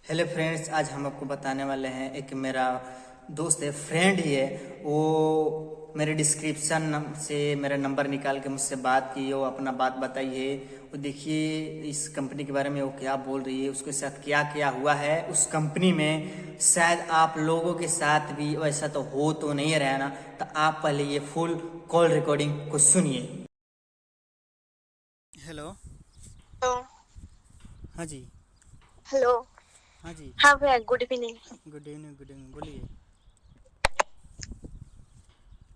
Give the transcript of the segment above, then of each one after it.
Hello friends, आज हम आपको बताने वाले हैं। एक मेरा दोस्त है, फ्रेंड ही है वो। मेरे डिस्क्रिप्शन से मेरा नंबर निकाल के मुझसे बात की। वो अपना बात बताइए। वो देखिए इस कंपनी के बारे में वो क्या बोल रही है, उसके साथ क्या क्या हुआ है उस कंपनी में। शायद आप लोगों के साथ भी वैसा तो हो तो नहीं रहा ना। तो आप पहले ये फुल कॉल रिकॉर्डिंग को सुनिए। हेलो। हेलो। हाँ जी। हेलो। हाँ जी। हाँ भैया, good evening. Good evening, good evening, बोलिए।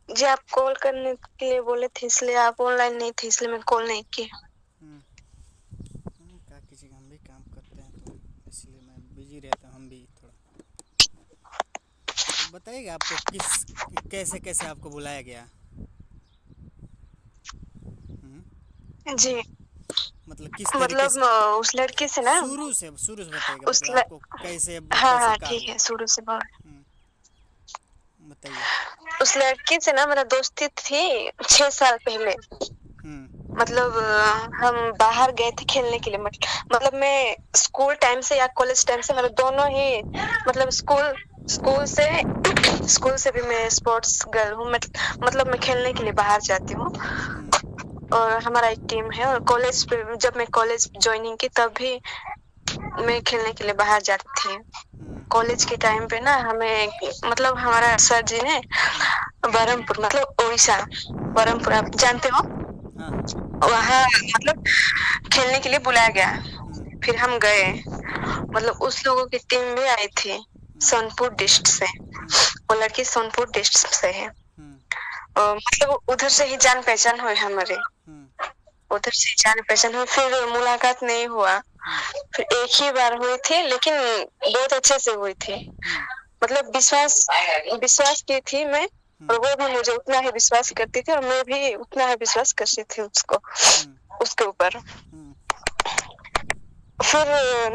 जी, आप कॉल करने के लिए बोले थे, इसलिए आप ऑनलाइन नहीं थे, इसलिए मैं कॉल नहीं की। हम्म। क्या कीजिएगा, हम भी काम करते हैं तो इसलिए मैं बिजी रहता हूँ, हम भी थोड़ा। तो बताइएगा आपको किस कैसे कैसे आपको बुलाया गया। हम्म। जी। मतलब किस तरीके मतलब से। उस लड़के से ना। शुरू से बताइएगा, उस मतलब ल... आपको कैसे हाँ कैसे हाँ, क्या ठीक हुआ। है, शुरू से बोल। बताइए। उस लड़के से ना मेरा दोस्ती थी 6 साल पहले। हम्म। मतलब हम बाहर गए थे खेलने के लिए। मतलब मैं स्कूल टाइम से या कॉलेज टाइम से, मतलब दोनों ही। मतलब स्कूल से स्कूल से भी मैं स्पोर्ट्स गर्ल हूँ। मतलब मैं खेलने के लिए बाहर जाती हूँ। हम्म। और हमारा एक टीम है। और कॉलेज पे जब मैं कॉलेज ज्वाइनिंग की तब भी मैं खेलने के लिए बाहर जाती थी। हम्म। कॉलेज के टाइम पे ना हमें, मतलब हमारा सर जी ने हम्म। बरहमपुर, मतलब उड़ीसा, बरहमपुर आप जानते हो, हाँ हाँ। वहाँ मतलब खेलने के लिए बुलाया गया। हम्म। फिर हम गए। मतलब उस लोगों की टीम भी आई थी हम्म। सोनपुर डिस्ट्रिक्ट से। हम्म। वो लड़की सोनपुर डिस्ट्रिक्ट से है। हम्म। मतलब उधर से ही जान पहचान हुई हमारे। हम्म। उधर से जान पहचान हुई, फिर मुलाकात नहीं हुआ। हम्म। फिर एक ही बार हुई थी, लेकिन बहुत अच्छे से हुई थी। हम्म। मतलब विश्वास विश्वास की थी मैं। और हम्म। वो भी मुझे उतना ही विश्वास करती थी, और मैं भी उतना ही विश्वास करती थी उसको, हम्म। उसके ऊपर। हम्म। फिर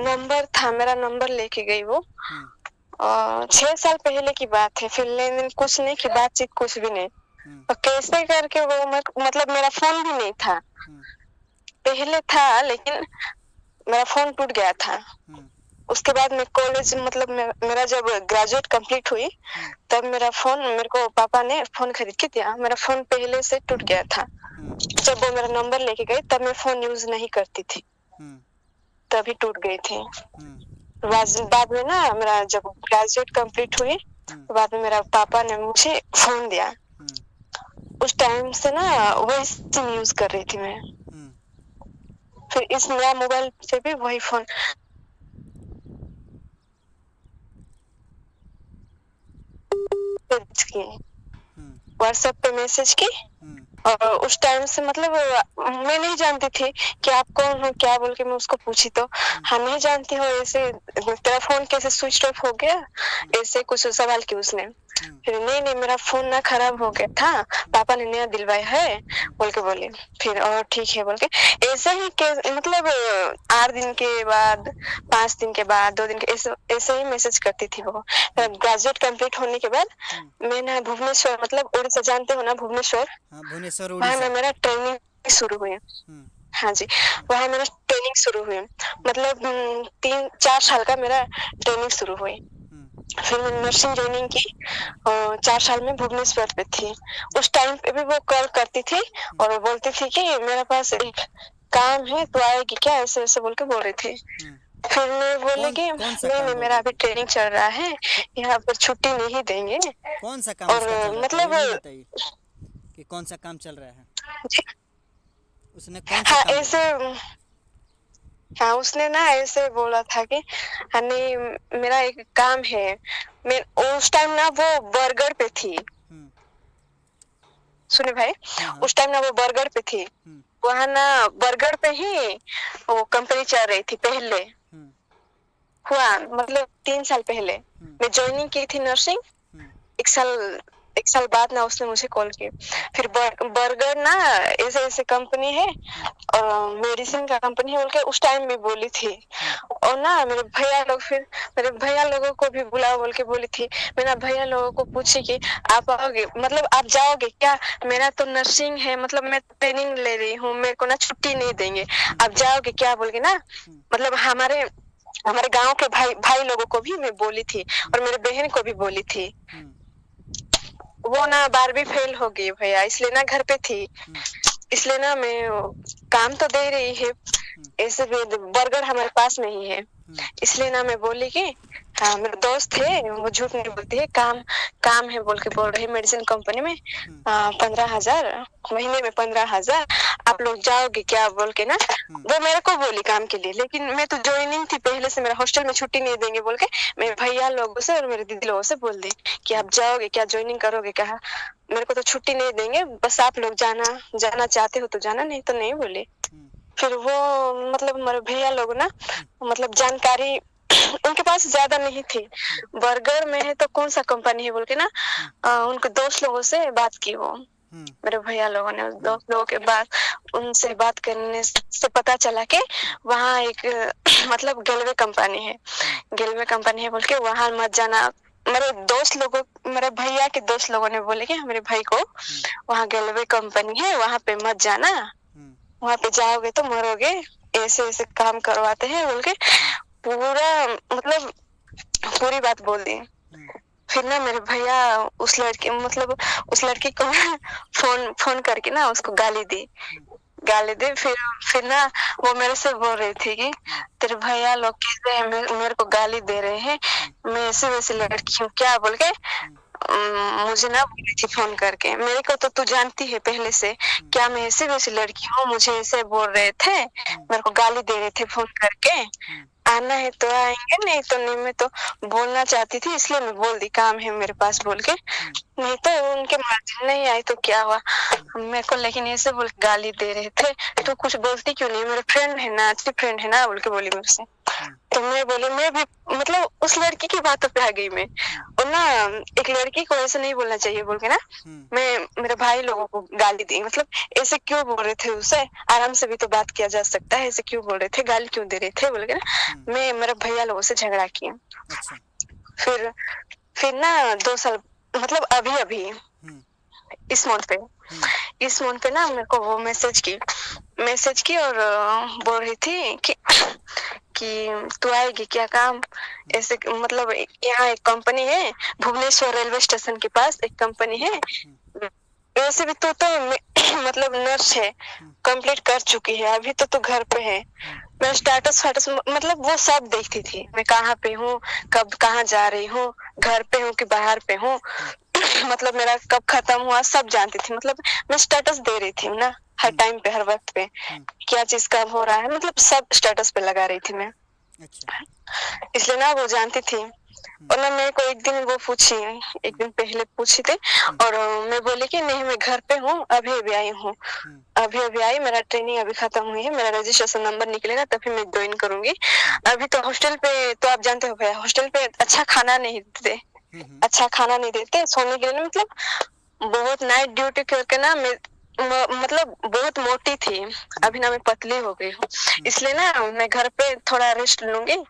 नंबर था, मेरा नंबर लेके गई वो। हम्म। 6 साल पहले की बात है। फिर लेन देन कुछ नहीं, की बातचीत कुछ भी नहीं। हम्म। और कैसे करके वो मतलब मेरा फोन भी नहीं था। हम्म। पहले था, लेकिन मेरा फोन टूट गया था। हम्म। उसके बाद मैं कॉलेज, मतलब मेरा जब ग्रेजुएट कंप्लीट हुई, हम्म। तब मेरा फोन मेरे को पापा ने फोन खरीद के दिया। मेरा फोन पहले से टूट गया था। हम्म। जब वो मेरा नंबर लेके गई, तब मैं फोन यूज नहीं करती थी, हम्म। तभी टूट गई थी। हम्म। बाद में ना, मेरा जब ग्रेजुएट कंप्लीट हुई, हम्म। तो बाद में मेरा पापा ने मुझे फोन दिया। हम्म। उस टाइम से ना वही सिम यूज कर रही थी मैं। हम्म। फिर इस नया मोबाइल से भी वही फोन की, हम्म। व्हाट्सएप पे मैसेज की। हम्म। और उस टाइम से मतलब मैं नहीं जानती थी कि आप कौन हो, क्या बोल के मैं उसको पूछी तो, हाँ नहीं जानती हो ऐसे, तेरा फोन कैसे स्विच ऑफ हो गया, ऐसे कुछ सवाल किया उसने। हम्म। फिर नहीं नहीं, मेरा फोन ना खराब हो गया था, पापा ने नया दिलवाया है, बोल के बोले। फिर और ठीक है बोल के, ऐसे ही के मतलब 8 दिन के बाद, 5 दिन के बाद, 2 दिन के, ऐसे ऐसे ही मैसेज करती थी वो। हम्म। ग्रेजुएट कंप्लीट होने के बाद हम्म। मैं ना भुवनेश्वर, मतलब उड़ीसा जानते हो ना, भुवनेश्वर, हाँ, भुवनेश्वर, वहां ना उड़ीसा। मेरा ट्रेनिंग शुरू हुई। हम्म। हाँ जी, वहां मेरा ट्रेनिंग शुरू हुई। मतलब 3-4 साल का मेरा ट्रेनिंग शुरू हुई। हम्म। फिर मैंने नर्सिंग ट्रेनिंग की, और 4 साल में भुवनेश्वर पे थी। उस टाइम पे भी वो कॉल करती थी, और वो बोलती थी कि मेरे पास एक काम है, तो आएगी क्या, ऐसे ऐसे बोल के बोल रही थी। हम्म। फिर मैं बोले कौन कि कौन सा नहीं काम नहीं, बोल मेरा रही अभी थी। ट्रेनिंग चल रहा है, को, यहाँ पर छुट्टी नहीं देंगे। कौन सा काम और उसका चल रहा था, ये मतलब भी बताइए कि कौन सा काम चल रहा है। जी, उसने कौन सा हाँ काम बोला। ऐसे, हाँ उसने ना ऐसे बोला था कि हाँ नहीं, मेरा एक काम है। मैं उस टाइम ना वो बर्गर पे थी। हम्म। सुने भाई, हाँ हाँ। उस टाइम ना वो बर्गर पे थी। हम्म। वहां ना बर्गर पे ही वो कंपनी चल रही थी पहले। हम्म। हुआ मतलब 3 साल पहले हम्म। मैं ज्वाइनिंग की थी नर्सिंग। हम्म। 1 साल, 1 साल बाद ना उसने मुझे कॉल किया। फिर बर्गर ना ऐसे ऐसे कंपनी है, हम्म। मेडिसिन का कंपनी है बोल के उस टाइम में बोली थी। हम्म। और ना मेरे भैया लोग, फिर मेरे भैया लोगों को भी बुलाओ बोल के बोली थी। मैंने भैया लोगों को पूछी कि आप आओगे, मतलब आप जाओगे क्या, मेरा तो नर्सिंग है, मतलब मैं ट्रेनिंग ले रही हूँ, मेरे को ना छुट्टी नहीं देंगे, हम्म। आप जाओगे क्या बोल के ना। हम्म। मतलब हमारे हमारे गांव के भाई भाई लोगों को भी मैं बोली थी और मेरे बहन को भी बोली थी। वो ना 12वीं फेल हो गई भैया, इसलिए ना घर पे थी। इसलिए ना मैं काम तो दे रही है, ऐसे भी बर्गर हमारे पास में ही है। इसलिए ना मैं बोली कि हाँ, मेरे दोस्त है, वो झूठ नहीं बोलती है, काम काम है बोल के बोल रही है, मेडिसिन कंपनी में 15,000 महीने में, 15,000 आप लोग जाओगे क्या बोल के ना। वो मेरे को बोली काम के लिए, लेकिन मैं तो ज्वाइनिंग थी पहले से, मेरा हॉस्टल में छुट्टी नहीं देंगे बोल के मेरे भैया लोगों से और मेरे दीदी लोगों से बोल दी कि आप जाओगे क्या, ज्वाइनिंग करोगे क्या, मेरे को तो छुट्टी नहीं देंगे, बस आप लोग जाना, जाना चाहते हो तो जाना, नहीं तो नहीं बोले। फिर वो मतलब मेरे भैया लोग ना मतलब जानकारी उनके पास ज्यादा नहीं थी, बर्गर में है तो कौन सा कंपनी है बोल के ना उनके दोस्त लोगों से बात की। वो मेरे भैया लोगों ने दोस्त लोगों के बाद उनसे बात करने से पता चला कि वहाँ एक मतलब गेलवे कंपनी है, गेलवे कंपनी है बोल के वहां मत जाना। मेरे दोस्त लोगों, मेरे भैया के दोस्त लोगों ने बोले कि मेरे भाई को वहाँ गेलवे कंपनी है, वहां पे मत जाना, वहां पे जाओगे तो मरोगे, ऐसे ऐसे काम करवाते हैं बोल के पूरा मतलब पूरी बात बोल दी। फिर ना मेरे भैया उस लड़की मतलब उस लड़की को फोन फोन करके ना उसको गाली दी, गाली दी। फिर ना वो मेरे से बोल रही थी कि तेरे भैया लोग कैसे मेरे को गाली दे रहे हैं, मैं ऐसे वैसे लड़की हूँ क्या बोल के मुझे ना बोली थी फोन करके। मेरे को तो तू जानती है पहले से, क्या मैं ऐसे वैसी लड़की हूँ, मुझे ऐसे बोल रहे थे, मेरे को गाली दे रहे थे फोन करके, आना है तो आएंगे, नहीं तो नहीं। मैं तो बोलना चाहती थी इसलिए मैं बोल दी काम है मेरे पास बोल के, नहीं तो उनके मर्जी नहीं आई तो क्या हुआ मेरे को, लेकिन ऐसे बोल के गाली दे रहे थे। तो कुछ बोलती क्यों नहीं, मेरे फ्रेंड है ना, अच्छी फ्रेंड है ना बोल के बोली मेरे से। तो मैं बोली मैं भी मतलब उस लड़की की बातों पे आ गई मैं, और ना एक लड़की को ऐसे नहीं बोलना चाहिए बोल के ना मैं मेरे भाई लोगों को गाली दी। मतलब ऐसे क्यों बोल रहे थे, उसे आराम से भी तो बात किया जा सकता है, ऐसे क्यों बोल रहे थे, गाली क्यों दे रहे थे बोल के ना मैं मेरे भैया लोगों से झगड़ा किया। फिर फिर ना 2 साल मतलब अभी अभी इस मंथ पे ना मेरे को वो मैसेज की और बोल रही थी कि तू आएगी क्या काम, ऐसे मतलब यहाँ एक कंपनी है भुवनेश्वर रेलवे स्टेशन के पास एक कंपनी है, वैसे भी तू तो मतलब नर्स है, कंप्लीट कर चुकी है, अभी तो तू घर पे है। मैं स्टेटस फाटस मतलब वो सब देखती थी, मैं कहाँ पे हूँ, कब कहाँ जा रही हूँ, घर पे हूँ कि बाहर पे हूँ मतलब मेरा कब खत्म हुआ सब जानती थी। मतलब मैं स्टेटस दे रही थी ना हर टाइम पे, हर वक्त पे क्या चीज कब हो रहा है, मतलब सब स्टेटस पे लगा रही थी मैं। इसलिए ना वो जानती थी। और ना मेरे को एक दिन वो पूछी, एक दिन पहले पूछी थी और मैं बोली कि नहीं मैं घर पे हूँ, अभी अभी आई हूँ, अभी अभी आई, मेरा ट्रेनिंग अभी खत्म हुई है, मेरा रजिस्ट्रेशन नंबर निकलेगा तभी मैं ज्वाइन करूंगी। अभी तो हॉस्टल पे तो आप जानते हो भैया, हॉस्टल पे अच्छा खाना नहीं देते, अच्छा खाना नहीं देते सोने के लिए, मतलब बहुत नाइट ड्यूटी करके ना मैं मतलब बहुत मोटी थी, अभी ना मैं पतली हो गई हूँ। इसलिए ना मैं घर पे थोड़ा रेस्ट लूंगी,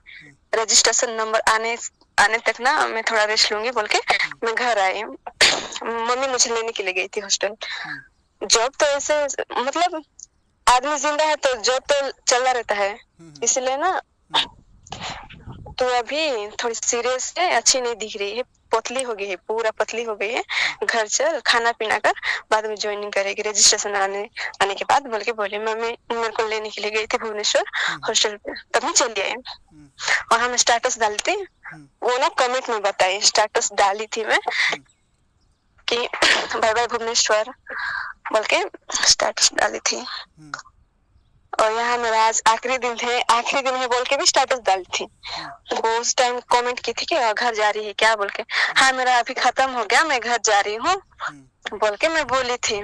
रजिस्ट्रेशन नंबर आने आने तक ना मैं थोड़ा रेस्ट लूंगी बोल के मैं घर आई। मम्मी मुझे लेने के लिए गई थी हॉस्टल। जॉब तो ऐसे मतलब आदमी जिंदा है तो जॉब तो चलता रहता है, इसलिए ना तो अभी थोड़ी सीरियस है, अच्छी नहीं दिख रही है, पतली हो गई है, पूरा पतली हो गई है, घर चल खाना पीना कर, बाद में ज्वाइनिंग करेगी रजिस्ट्रेशन आने के बाद बोल के बोले। मम्मी मेरे को लेने के लिए गई थी भुवनेश्वर हॉस्टल पे, तब मैं चली आई। वहां मैं स्टेटस डालती, वो ना कमेंट में बताई, स्टेटस डाली थी मैं कि बाय बाय भुवनेश्वर बोल के स्टेटस डाली थी। और यहाँ मेरा आज आखिरी दिन है बोल के भी स्टेटस डाली थी। वो उस टाइम कमेंट की थी कि घर जा रही है क्या बोल के, हाँ मेरा अभी खत्म हो गया, मैं घर जा रही हूँ बोल के मैं बोली थी।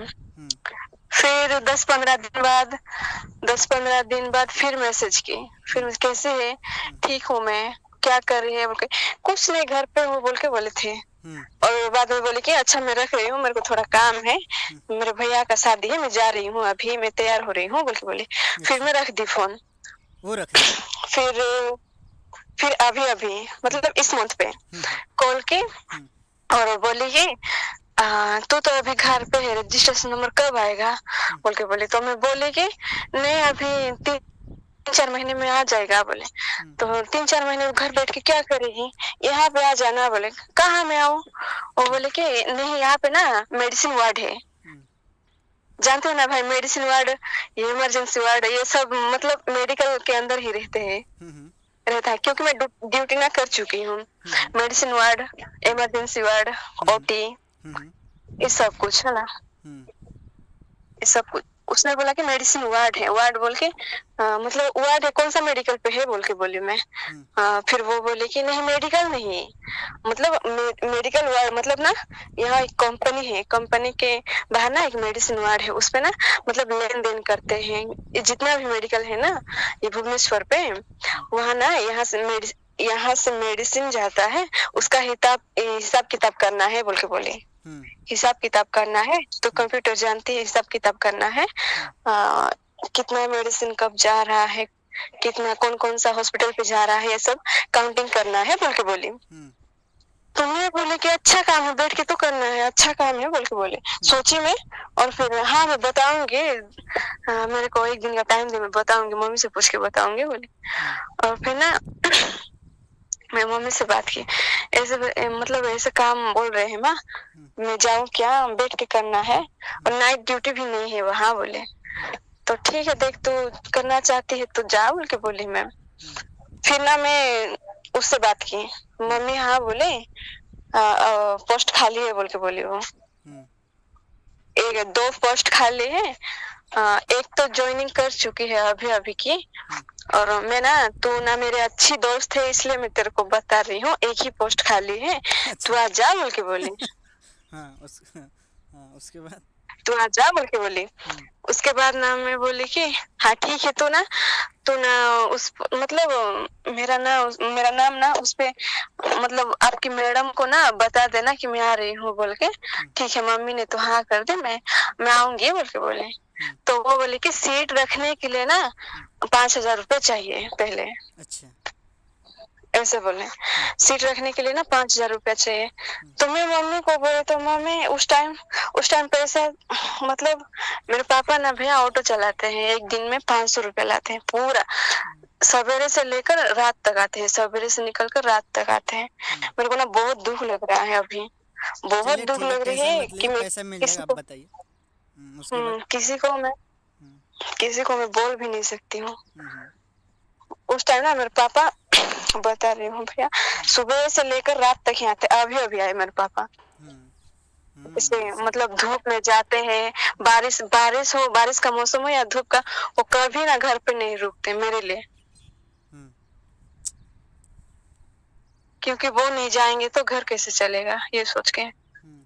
फिर 10-15 दिन बाद फिर मैसेज की, फिर कैसे है, ठीक हूँ मैं, क्या कर रही है बोल के, कुछ नहीं घर पे हूँ बोल के बोले थे। और बाद में बोले कि अच्छा मैं रख रही हूँ, मेरे को थोड़ा काम है, मेरे भैया का शादी है, मैं जा रही हूँ, अभी मैं तैयार हो रही हूँ बोल के बोली। फिर मैं रख दी फोन। वो रख फिर अभी अभी मतलब इस मंथ पे कॉल की और बोली कि तू तो अभी घर पे है, रजिस्ट्रेशन नंबर कब आएगा बोल के बोली। तो मैं बोली कि नहीं अभी 3-4 महीने में आ जाएगा बोले। हम्म, तो 3-4 महीने में घर बैठ के क्या करेगी, यहाँ पे आ जाना बोले। कहाँ मैं आऊँ? वो बोले कि नहीं यहाँ पे ना मेडिसिन वार्ड है, हम्म, जानते हो ना भाई मेडिसिन वार्ड, ये इमरजेंसी वार्ड, ये सब मतलब मेडिकल के अंदर ही रहते हैं, हम्म, रहता है, क्योंकि मैं ड्यूटी ना कर चुकी हूँ। हम्म, मेडिसिन वार्ड, इमरजेंसी वार्ड, हम्म, ओटी, हम्म, ये सब कुछ है ना, हम्म, ये सब कुछ। उसने बोला कि मेडिसिन वार्ड है, वार्ड बोल के मतलब वार्ड है, कौन सा मेडिकल पे है बोल के बोली मैं। हम्म, फिर वो बोले कि नहीं मेडिकल नहीं, मतलब मेडिकल वार्ड मतलब ना, यहाँ एक कंपनी है, कंपनी के बाहर ना एक मेडिसिन वार्ड है, उसपे ना मतलब लेन देन करते हैं, ये जितना भी मेडिकल है ना ये भुवनेश्वर पे, वहाँ ना यहाँ से मेडिसिन जाता है, उसका हिसाब किताब करना है बोल के बोले। हम्म, हिसाब किताब करना है तो कंप्यूटर जानती है, हिसाब किताब करना है, आ, कितना मेडिसिन कब जा रहा है, कितना कौन कौन सा हॉस्पिटल पे जा रहा है, ये सब काउंटिंग करना है बोल के बोली। हम्म, तो मैं बोले कि अच्छा काम है, बैठ के तो करना है, अच्छा काम है बोल के बोले, सोची मैं। और फिर हाँ मैं बताऊंगी, मेरे को एक दिन का टाइम दे, मैं बताऊंगी, मम्मी से पूछ के बताऊंगी बोले। हम्म, और फिर ना मैं मम्मी से बात की, ऐसे मतलब ऐसे काम बोल रहे हैं माँ, हम्म, मैं जाऊँ क्या, बैठ के करना है, और नाइट ड्यूटी भी नहीं है वहाँ बोले। तो ठीक है देख, तू करना चाहती है तो जा बोल के बोली मैं। हम्म, फिर ना मैं उससे बात की, हम्म, मम्मी हाँ बोले, पोस्ट खाली है बोल के बोली वो। हम्म, एक 2 पोस्ट खाली है, एक तो ज्वाइनिंग कर चुकी है अभी अभी की, हम्म, और मैं ना, तू ना मेरे अच्छी दोस्त है इसलिए मैं तेरे को बता रही हूँ, एक ही पोस्ट खाली है, तू अच्छा। आ जा बोल के बोली। हाँ हाँ उसके बाद। तू आ जा बोल के बोली। हम्म, उसके बाद ना मैं बोली कि हाँ ठीक है, तू ना उस मतलब मेरा नाम ना उस पे मतलब आपकी मैडम को ना बता देना कि मैं आ रही हूँ बोल के। हम्म, ठीक है मम्मी ने तो हाँ कर दे, मैं आऊंगी बोल के बोले। हम्म, तो वो बोले कि सीट रखने के लिए ना हम्म, 5,000 रुपये चाहिए पहले, अच्छा। ऐसे बोले। हम्म, सीट रखने के लिए ना 5,000 रुपया चाहिए। हम्म, तो मैं मम्मी को बोले, तो मम्मी उस टाइम पैसा मतलब मेरे पापा ना भैया ऑटो चलाते हैं, एक दिन में 500 रुपया लाते हैं पूरा, हम्म, सवेरे से लेकर रात तक आते हैं, सवेरे से निकल कर रात तक आते हैं। हम्म। मेरे को ना बहुत दुख लग रहा है अभी, बहुत चलिए दुख ठीक है, लग रही टेंशन है मत कि लीजिए, मैं पैसा मिल किसी जाएगा, आप को बताइए। उसके बाद। किसी को मैं हम्म, किसी को मैं बोल भी नहीं सकती हूँ। हम्म, उस टाइम ना मेरे पापा बता रही हूँ भैया, हम्म, सुबह से लेकर रात तक ही आते, अभी अभी आए मेरे पापा। हम्म, इसे सही। मतलब धूप में जाते हैं, बारिश बारिश हो, बारिश का मौसम हो या धूप का, वो कभी ना घर पे नहीं रुकते मेरे लिए, हम्म, क्योंकि वो नहीं जाएंगे तो घर कैसे चलेगा ये सोच के हम्म,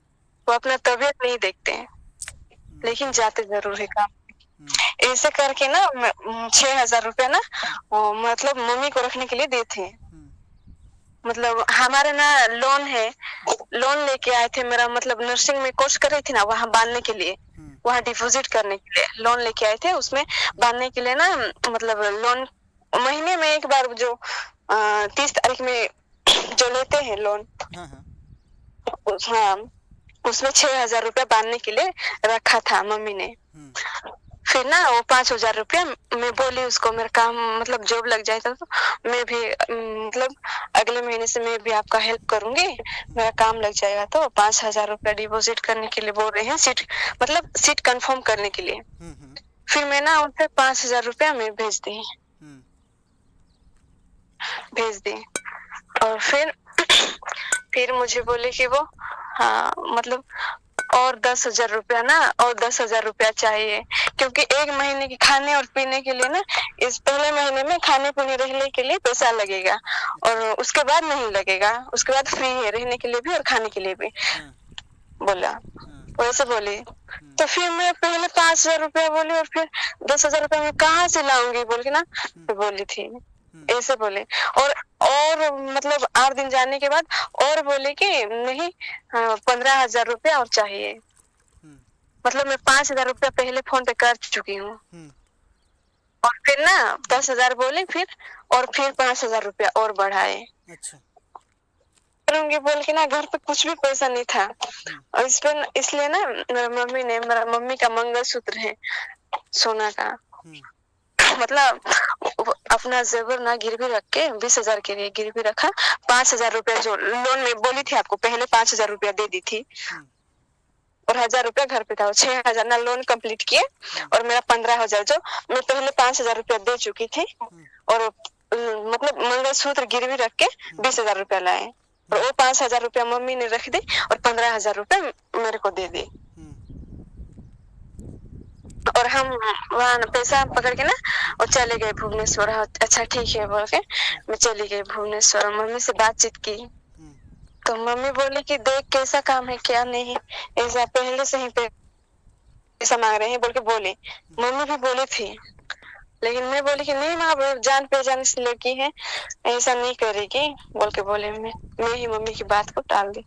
वो अपना तबीयत नहीं देखते हैं, लेकिन सही। जाते जरूर है काम। हम्म, ऐसे करके ना 6,000 रुपया ना हम्म, वो मतलब मम्मी को रखने के लिए देते हैं। हम्म, मतलब हमारे ना लोन है, लोन लेके आए थे, मेरा मतलब नर्सिंग में कोर्स कर रही थी ना, वहां बांधने के लिए, हम्म, वहां डिपॉजिट करने के लिए लोन लेके आए थे, उसमें बांधने के लिए ना, मतलब लोन महीने में एक बार जो 30 तारीख में जो लेते हैं लोन, हाँ हाँ। हाँ उसमें 6,000 रुपया बांधने के लिए रखा था मम्मी ने। हम्म, फिर ना वो 5,000 रुपया मैं बोली उसको, मेरा काम मतलब जॉब लग जाएगा तो मैं भी मतलब अगले महीने से मैं भी आपका हेल्प करूंगी, हम्म, मेरा काम लग जाएगा तो 5,000 रुपया डिपॉजिट करने के लिए बोल रहे हैं, सीट कंफर्म करने के लिए। हम्म, हम्म, फिर मैं ना उनसे 5,000 रुपया मैं हम्म, भेज दी। और फिर मुझे बोले कि वो हाँ मतलब और 10,000 रुपया ना, और 10,000 रुपया चाहिए, क्योंकि एक महीने के खाने और पीने के लिए ना, इस पहले महीने में खाने पीने रहने के लिए पैसा लगेगा, और अच्छा। उसके बाद नहीं लगेगा, उसके बाद फ्री है रहने के लिए भी और खाने के लिए भी, हाँ बोला, हाँ। वैसे बोली। हम्म, तो फिर मैं पहले 5,000 रुपया बोली, और फिर 10,000 रुपया मैं कहाँ से लाऊंगी बोल के ना हम्म, तो बोली थी, हम्म, ऐसे बोले। और और मतलब 8 दिन जाने के बाद और बोले कि नहीं, 15,000 रुपया और चाहिए। हम्म, मतलब मैं 5,000 रुपया पहले फोन पे कर चुकी हूँ, हम्म, और फिर ना हम्म, 10,000 बोले, और फिर 5,000 रुपया और बढ़ाए, अच्छा। करूंगी बोल के ना, घर पे कुछ भी पैसा नहीं था। हम्म, और इसलिए ना मेरा मम्मी का मंगलसूत्र है सोना का, हम्म, मतलब अपना जेवर ना गिरवी रख के 20,000 के लिए गिरवी रखा। 5,000 रुपया जो लोन में बोली थी आपको, पहले 5,000 रुपया दे दी थी और 1,000 रुपया घर पे था। 6,000 ना लोन कंप्लीट किए और मेरा 15,000 जो मैं पहले 5,000 रुपया दे चुकी थी और मतलब मंगलसूत्र गिरवी रख के 20,000 रुपया लाए और वो 5,000 रुपया मम्मी ने रख दी और 15,000 रुपया मेरे को दे दी। और हम वहाँ पैसा पकड़ के ना और चले गए भुवनेश्वर। अच्छा ठीक है बोल के मैं चली गई भुवनेश्वर। मम्मी से बातचीत की तो मम्मी बोली कि देख कैसा काम है क्या नहीं, ऐसा पहले से ही पैसा मांग रहे हैं बोल के बोले। मम्मी भी बोली थी लेकिन मैं बोली कि नहीं माँ, जान पहचान से लड़की है, ऐसा नहीं करेगी बोल के बोले। मैं ही मम्मी की बात को टाल दी।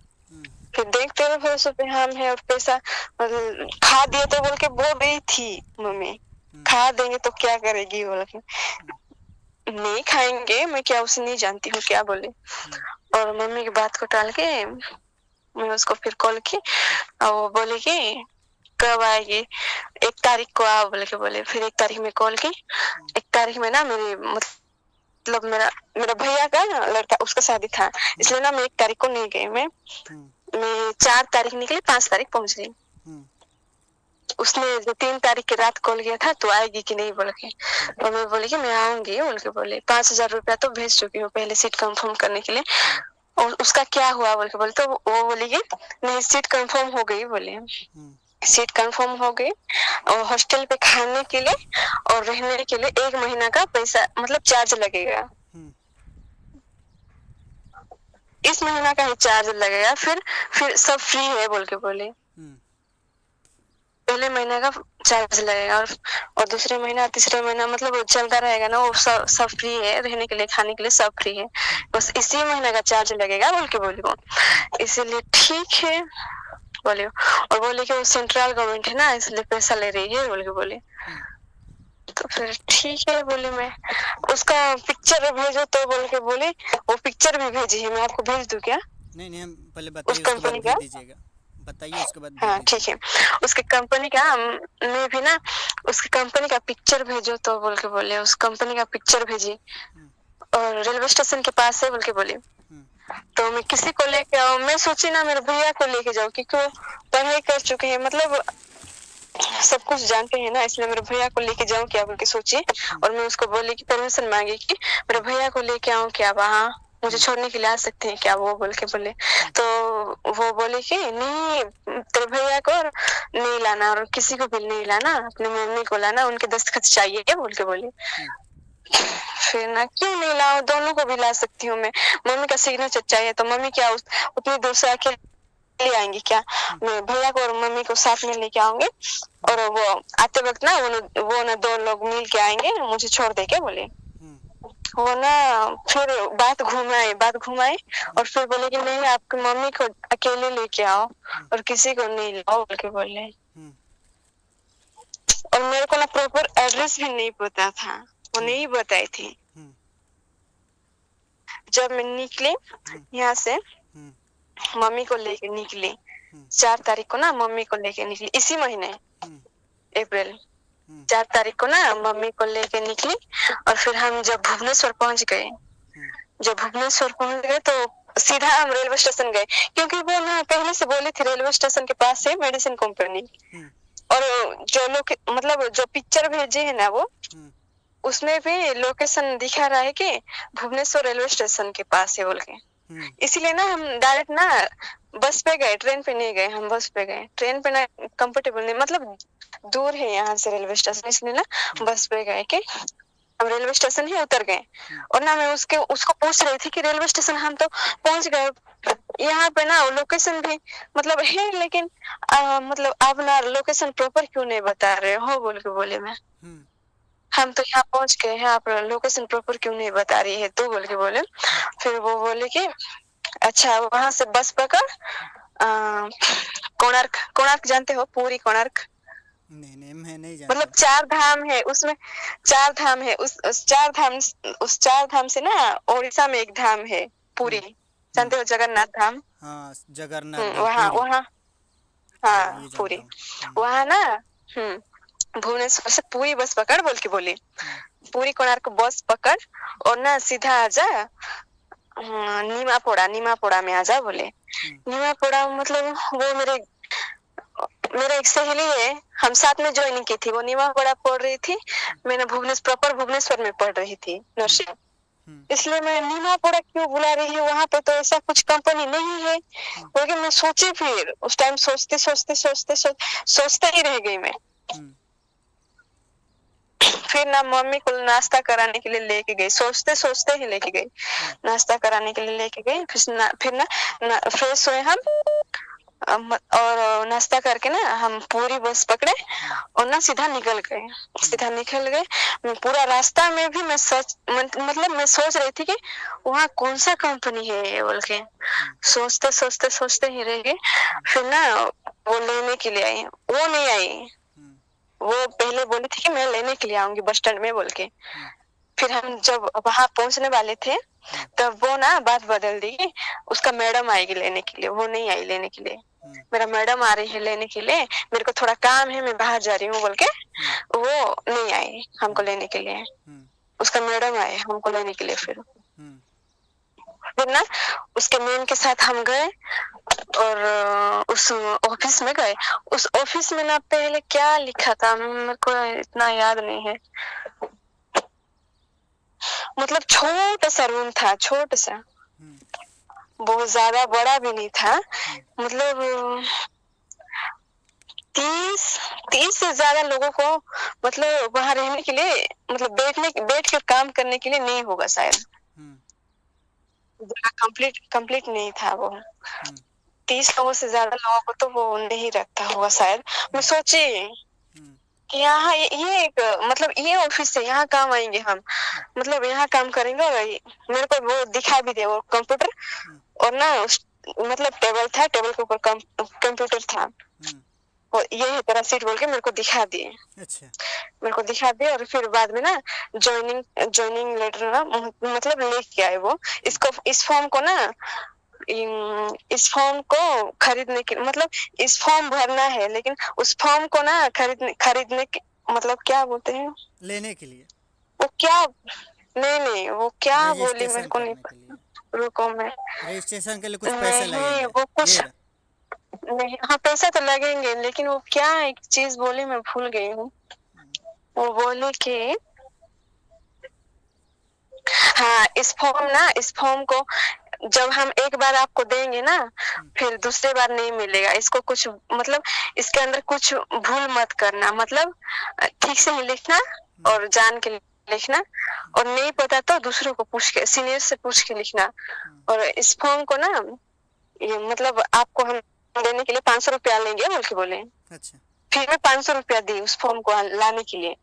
फिर देखते हुए भरोसे पे हम है और पैसा खा दिए तो बोल के बोल रही थी मम्मी, खा देंगे तो क्या करेगी बोल के। नहीं खाएंगे, मैं क्या उसे नहीं जानती हूँ क्या बोले। और मम्मी की बात को टाल के मैं उसको फिर कॉल की और वो बोले कि कब आएगी, 1 तारीख को आओ बोले के बोले। फिर 1 तारीख में कॉल की। 1 तारीख में ना मेरी मतलब मेरा भैया का लड़का उसका शादी था, इसलिए ना मैं 1 तारीख को नहीं गई। मैं 4 तारीख निकली, 5 तारीख पहुंच गई। उसने जो 3 तारीख की रात कॉल किया था तो आएगी कि नहीं बोल के, और मैं बोली कि मैं आऊंगी बोल के बोले। 5,000 रुपया तो भेज चुकी हूँ पहले सीट कंफर्म करने के लिए। और उसका क्या हुआ बोल के बोले तो वो बोली कि नहीं सीट कंफर्म हो गई बोले। सीट कंफर्म हो गई और हॉस्टल पे खाने के लिए और रहने के लिए 1 महीना का पैसा मतलब चार्ज लगेगा। इस महीना का ही चार्ज लगेगा, फिर सब फ्री है बोल के बोले। पहले महीने का चार्ज लगेगा और दूसरे महीना तीसरे महीना मतलब चलता रहेगा ना, वो सब फ्री है, रहने के लिए खाने के लिए सब फ्री है, बस इसी महीने का चार्ज लगेगा बोल के बोली वो। इसीलिए ठीक है बोले। और बोले कि वो सेंट्रल गवर्नमेंट है ना इसलिए पैसा ले रही है बोल के बोले। तो फिर ठीक है बोले मैं। उसका पिक्चर भेजो तो बोल के बोले, वो पिक्चर भी भेजी है, मैं आपको भेज दूं क्या? नहीं हम पहले उस बताइए, उसके बाद कंपनी भेज का। दीजिएगा। बताइए उसके बाद भेज हाँ दीजिए। ठीक है। उसके कंपनी का मैं भी ना उसकी कंपनी का पिक्चर भेजो तो बोल के बोले। उस कंपनी का पिक्चर भेजी और रेलवे स्टेशन के पास है बोल के बोले। तो मैं किसी को लेके आऊं, मैं सोची ना मेरे भैया को लेके जाऊं क्योंकि वो पढ़ाई कर चुके हैं, मतलब सब कुछ जानते हैं ना, इसलिए मेरे भैया को लेके जाऊं क्या बोल के सोची। और मैं उसको बोली कि परमिशन मांगी कि मेरे भैया को लेके आऊं क्या वहाँ, मुझे छोड़ने के लिए आ सकते हैं क्या वो बोल के बोले। तो वो बोले कि नहीं तेरे भैया को नहीं लाना और किसी को भी नहीं लाना, अपनी मम्मी को लाना, उनके दस्तखत चाहिए क्या बोल के बोले। फिर ना क्यों नहीं लाऊं, दोनों को भी ला सकती हूँ मैं, मम्मी का सिग्नेचर चाहिए तो मम्मी क्या उतनी दूर से आके ले आएंगी क्या, मैं भैया को और मम्मी को साथ में लेके आऊंगी और वो आते वक्त ना वो ना 2 लोग मिल के आएंगे, मुझे छोड़ दे के बोले। वो ना फिर बात घुमाए और फिर बोले कि नहीं आपकी मम्मी को अकेले लेके आओ और किसी को नहीं लाओ बोल के बोले। और मेरे को ना प्रॉपर एड्रेस भी नहीं पता था, वो नहीं बताई थी। जब मैं निकली यहाँ से मम्मी को लेके निकली, 4 तारीख को ना मम्मी को लेके निकली, इसी महीने अप्रैल 4 तारीख को ना मम्मी को लेके निकली। और फिर हम जब भुवनेश्वर पहुंच गए तो सीधा हम रेलवे स्टेशन गए, क्योंकि वो ना पहले से बोली थी रेलवे स्टेशन के पास है मेडिसिन कंपनी। और जो लोग मतलब जो पिक्चर भेजे है ना वो उसमें भी लोकेशन दिखा रहा है कि भुवनेश्वर रेलवे स्टेशन के पास है बोल के। इसीलिए ना हम डायरेक्ट ना बस पे गए, ट्रेन पे नहीं गए, हम बस पे गए। ट्रेन पे ना कंफर्टेबल नहीं, मतलब दूर है यहाँ से रेलवे स्टेशन, इसलिए ना बस पे गए कि हम रेलवे स्टेशन ही उतर गए। और ना मैं उसको पूछ रही थी कि रेलवे स्टेशन हम तो पहुंच गए, यहाँ पे ना लोकेशन भी मतलब है, लेकिन मतलब आप ना लोकेशन प्रॉपर क्यों नहीं बता रहे हो बोल के बोले मैं। हम तो यहाँ पहुंच गए हैं, आप लोकेशन प्रॉपर क्यों नहीं बता रही है तो बोल के बोले। फिर वो बोले कि अच्छा वहां से बस पकड़ कोणार्क जानते हो, पूरी कोणार्क? नहीं मैं नहीं जानता। मतलब 4 धाम है उसमें, 4 धाम है उस 4 धाम से ना उड़ीसा में एक धाम है पूरी, जानते हो जगन्नाथ धाम? हाँ जगन्नाथ धाम वहाँ पूरी। वहाँ हाँ पूरी, वहाँ ना भुवनेश्वर से पूरी बस पकड़ बोल के बोली। पूरी कोणार्क बस पकड़ और ना सीधा आजा नीमापोड़ा में आजा बोले। नीमापोड़ा मतलब वो मेरे एक सहेली है, हम साथ में ज्वाइनिंग की थी, वो नीमापोड़ा पढ़ रही थी, मैंने भुवनेश्वर में पढ़ रही थी नर्सिंग। इसलिए मैं नीमापोड़ा क्यों बुला रही है, वहां पे तो ऐसा कुछ कंपनी नहीं है। लेकिन मैं सोची, फिर उस टाइम सोचते ही रह गई मैं। फिर ना मम्मी को नाश्ता कराने के लिए लेके गई, सोचते ही लेके गई, नाश्ता कराने के लिए लेके गई। फिर ना फ्रेश हुए हम, और नाश्ता करके ना हम पूरी बस पकड़े और ना सीधा निकल गए। पूरा रास्ता में भी मैं मतलब मैं सोच रही थी कि वहाँ कौन सा कंपनी है बोल के, सोचते ही रह गए। फिर ना वो लेने के लिए आई, वो नहीं आई, वो पहले बोली थी कि मैं लेने के लिए आऊंगी बस स्टैंड में बोल के। फिर हम जब वहां पहुंचने वाले थे तब वो ना बात बदल दी, उसका मैडम आएगी लेने के लिए, वो नहीं आई लेने के लिए। मेरा मैडम आ रही है लेने के लिए, मेरे को थोड़ा काम है, मैं बाहर जा रही हूँ बोल के वो नहीं आई हमको लेने के लिए। उसका मैडम आए हमको लेने के लिए। फिर ना उसके मैम के साथ हम गए और उस ऑफिस में गए। उस ऑफिस में ना पहले क्या लिखा था मेरे को इतना याद नहीं है, मतलब छोटा सा रूम था, छोटा सा, बहुत ज्यादा बड़ा भी नहीं था। मतलब 30 से ज्यादा लोगों को मतलब वहां रहने के लिए, मतलब बैठ के काम करने के लिए नहीं होगा शायद, कंप्लीट नहीं था वो। 30 लोगों से ज्यादा लोगों को तो वो नहीं रखता होगा शायद। मैं सोची कि यहाँ ये एक मतलब ये ऑफिस है, यहाँ काम आएंगे हम, मतलब यहाँ काम करेंगे। और मेरे को वो दिखा भी दे वो कंप्यूटर, और ना मतलब टेबल था, टेबल के ऊपर कंप्यूटर था, और ये है तेरा सीट बोल के मेरे को दिखा दिए। अच्छा। मेरे को दिखा दिए और फिर बाद में ना ज्वाइनिंग लेटर ना मतलब लेके आए वो। इस फॉर्म को ना इस फॉर्म को खरीदने के मतलब इस फॉर्म भरना है, लेकिन उस फॉर्म को ना खरीदने के मतलब क्या बोलते हैं, लेने के लिए वो क्या, नहीं वो क्या बोली मेरे को नहीं, रुको मैं, रजिस्ट्रेशन के लिए कुछ पैसे लगेंगे वो कुछ नहीं, हाँ पैसा तो लगेंगे, लेकिन वो क्या एक चीज बोली मैं भूल गई हूँ। वो बोली कि हाँ इस फॉर्म को जब हम एक बार आपको देंगे ना, फिर दूसरी बार नहीं मिलेगा। इसको कुछ मतलब इसके अंदर कुछ भूल मत करना, मतलब ठीक से ही लिखना और जान के लिखना, और नहीं पता तो दूसरों को पूछ के, सीनियर से पूछ के लिखना। और इस फॉर्म को ना ये मतलब आपको हम देने के लिए 500 रुपया लेंगे बोल के बोले। अच्छा। फिर मैं 500 रुपया दी उस फॉर्म को लाने के लिए।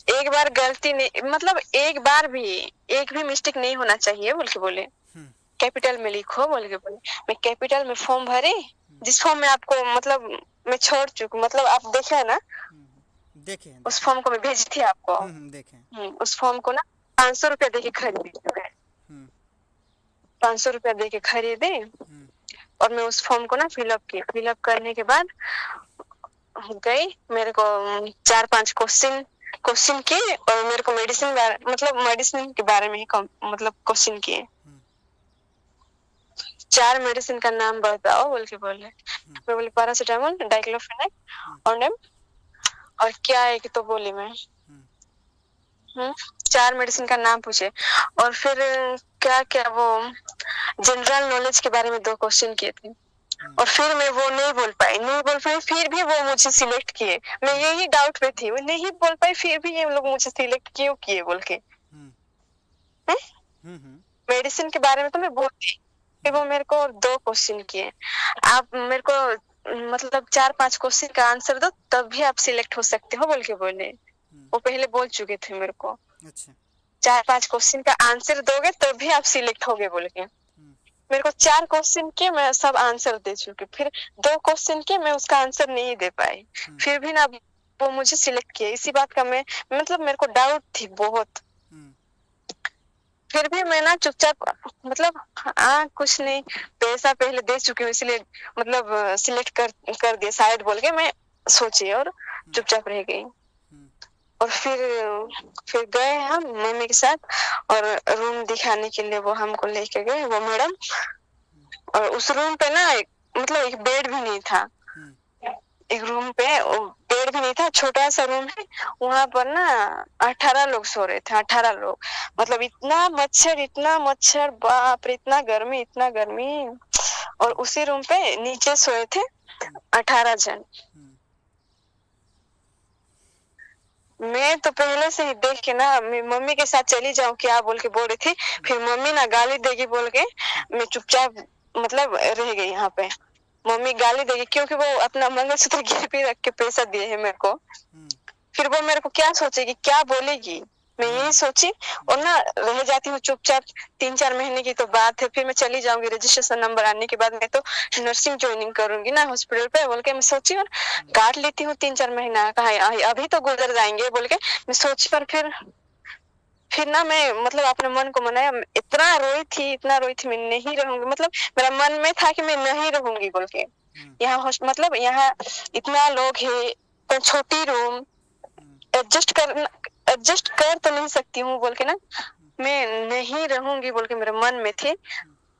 एक बार गलती नहीं, मतलब एक भी मिस्टेक नहीं होना चाहिए बोल के बोले। कैपिटल में लिखो बोल के बोले। मैं कैपिटल में फॉर्म भरे, जिस फॉर्म में आपको मतलब मैं छोड़ चुकी, मतलब आप देखे है ना, देखे उस फॉर्म को मैं भेजी थी आपको। देखे उस फॉर्म को ना 500 रुपया दे के खरीदी, 500 रुपया दे के खरीदे, और मैं उस फॉर्म को ना फिलअप करने के बाद गई। मेरे को 4-5 क्वेश्चन किए, और मेरे को मेडिसिन के बारे में ही मतलब क्वेश्चन किए। 4 मेडिसिन का नाम बताओ बोल के बोले। मैं बोली पैरासिटामोल, डाइक्लोफेनेक, ओंडेम, और क्या है कि तो बोली मैं 4 मेडिसिन का नाम पूछे। और फिर क्या वो जनरल नॉलेज के बारे में 2 क्वेश्चन किए थे, और फिर मैं वो नहीं बोल पाई, फिर भी वो मुझे सिलेक्ट किए। मैं यही डाउट में थी, वो नहीं बोल पाई, फिर भी ये लोग मुझे सिलेक्ट क्यों किए बोल के। मेडिसिन के बारे में तो मैं बोलती, फिर वो मेरे को 2 क्वेश्चन किए। आप मेरे को मतलब 4-5 क्वेश्चन का आंसर दो तब भी आप सिलेक्ट हो सकते हो बोल के बोले। वो पहले बोल चुके थे मेरे को। अच्छा। 4-5 क्वेश्चन का आंसर दोगे तब भी आप सिलेक्ट होगे बोल के। मेरे को 4 क्वेश्चन के मैं सब आंसर दे चुकी, फिर 2 क्वेश्चन के मैं उसका आंसर नहीं दे पाई, फिर भी ना वो मुझे सिलेक्ट किया। इसी बात का मैं मतलब मेरे को डाउट थी बहुत, फिर भी मैं ना चुपचाप मतलब कुछ नहीं, पैसा पहले दे चुकी हूँ इसलिए मतलब सिलेक्ट कर दिया शायद बोल के मैं सोची, और चुपचाप रह गई। और फिर गए हम मम्मी के साथ और रूम दिखाने के लिए वो हमको लेके गए वो मैडम। और उस रूम पे ना मतलब एक बेड भी नहीं था। एक रूम पे बेड भी नहीं था, छोटा सा रूम है। वहां पर ना 18 लोग सो रहे थे, 18 लोग। मतलब इतना मच्छर, बाप रे, इतना गर्मी, इतना गर्मी। और उसी रूम पे नीचे सोए थे 18 जन। मैं तो पहले से ही देख के ना मम्मी के साथ चली जाऊं क्या बोल के बोल रही थी। फिर मम्मी ना गाली देगी बोल के मैं चुपचाप मतलब रह गई यहाँ पे। मम्मी गाली देगी क्योंकि वो अपना मंगलसूत्र गिरवी रख के पैसा दिए है मेरे को। फिर वो मेरे को क्या सोचेगी, क्या बोलेगी, मैं यही सोची। और ना रह जाती हूँ चुपचाप। 3-4 महीने की तो बात है, फिर मैं चली जाऊंगी। रजिस्ट्रेशन नंबर आने के बाद मैं तो नर्सिंग ज्वाइनिंग करूंगी ना हॉस्पिटल पे बोल के मैं सोची। और काट लेती हूँ 3-4 महीना, कहा अभी तो गुजर जाएंगे बोल के मैं सोची। पर फिर ना मैं मतलब अपने मन को मनाया। इतना रोई थी, इतना रोई थी, मैं नहीं रहूंगी। मतलब मेरा मन में था कि मैं नहीं रहूंगी बोल के। यहाँ मतलब यहाँ इतना लोग है तो छोटी रूम एडजस्ट कर तो नहीं सकती हूँ बोल के ना मैं नहीं रहूंगी बोल के मेरे मन में थी।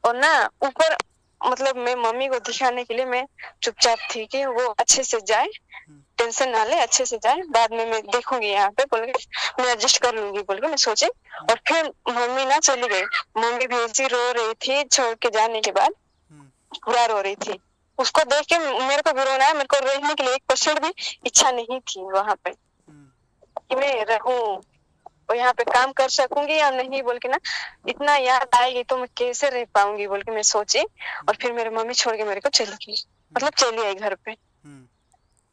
और ना ऊपर मतलब मैं मम्मी को दिखाने के लिए मैं चुपचाप थी कि वो अच्छे से जाए, टेंशन ना ले, अच्छे से जाए, बाद में मैं देखूंगी यहाँ पे बोल के मैं एडजस्ट कर लूंगी बोल के मैं सोची। और फिर मम्मी ना चली गई। मम्मी भी ऐसी रो रही थी छोड़ के जाने के बाद, पूरा रो रही थी। उसको देख के मेरे को भी रोना है। मेरे को रहने के लिए 1% भी इच्छा नहीं थी वहां पे कि मैं रहूं और यहाँ पे काम कर सकूंगी या नहीं बोल के ना इतना याद आएगी तो मैं कैसे रह पाऊंगी बोल के मैं सोची। और फिर मेरी मम्मी छोड़ के मेरे को चली गई, मतलब चली आई घर पे।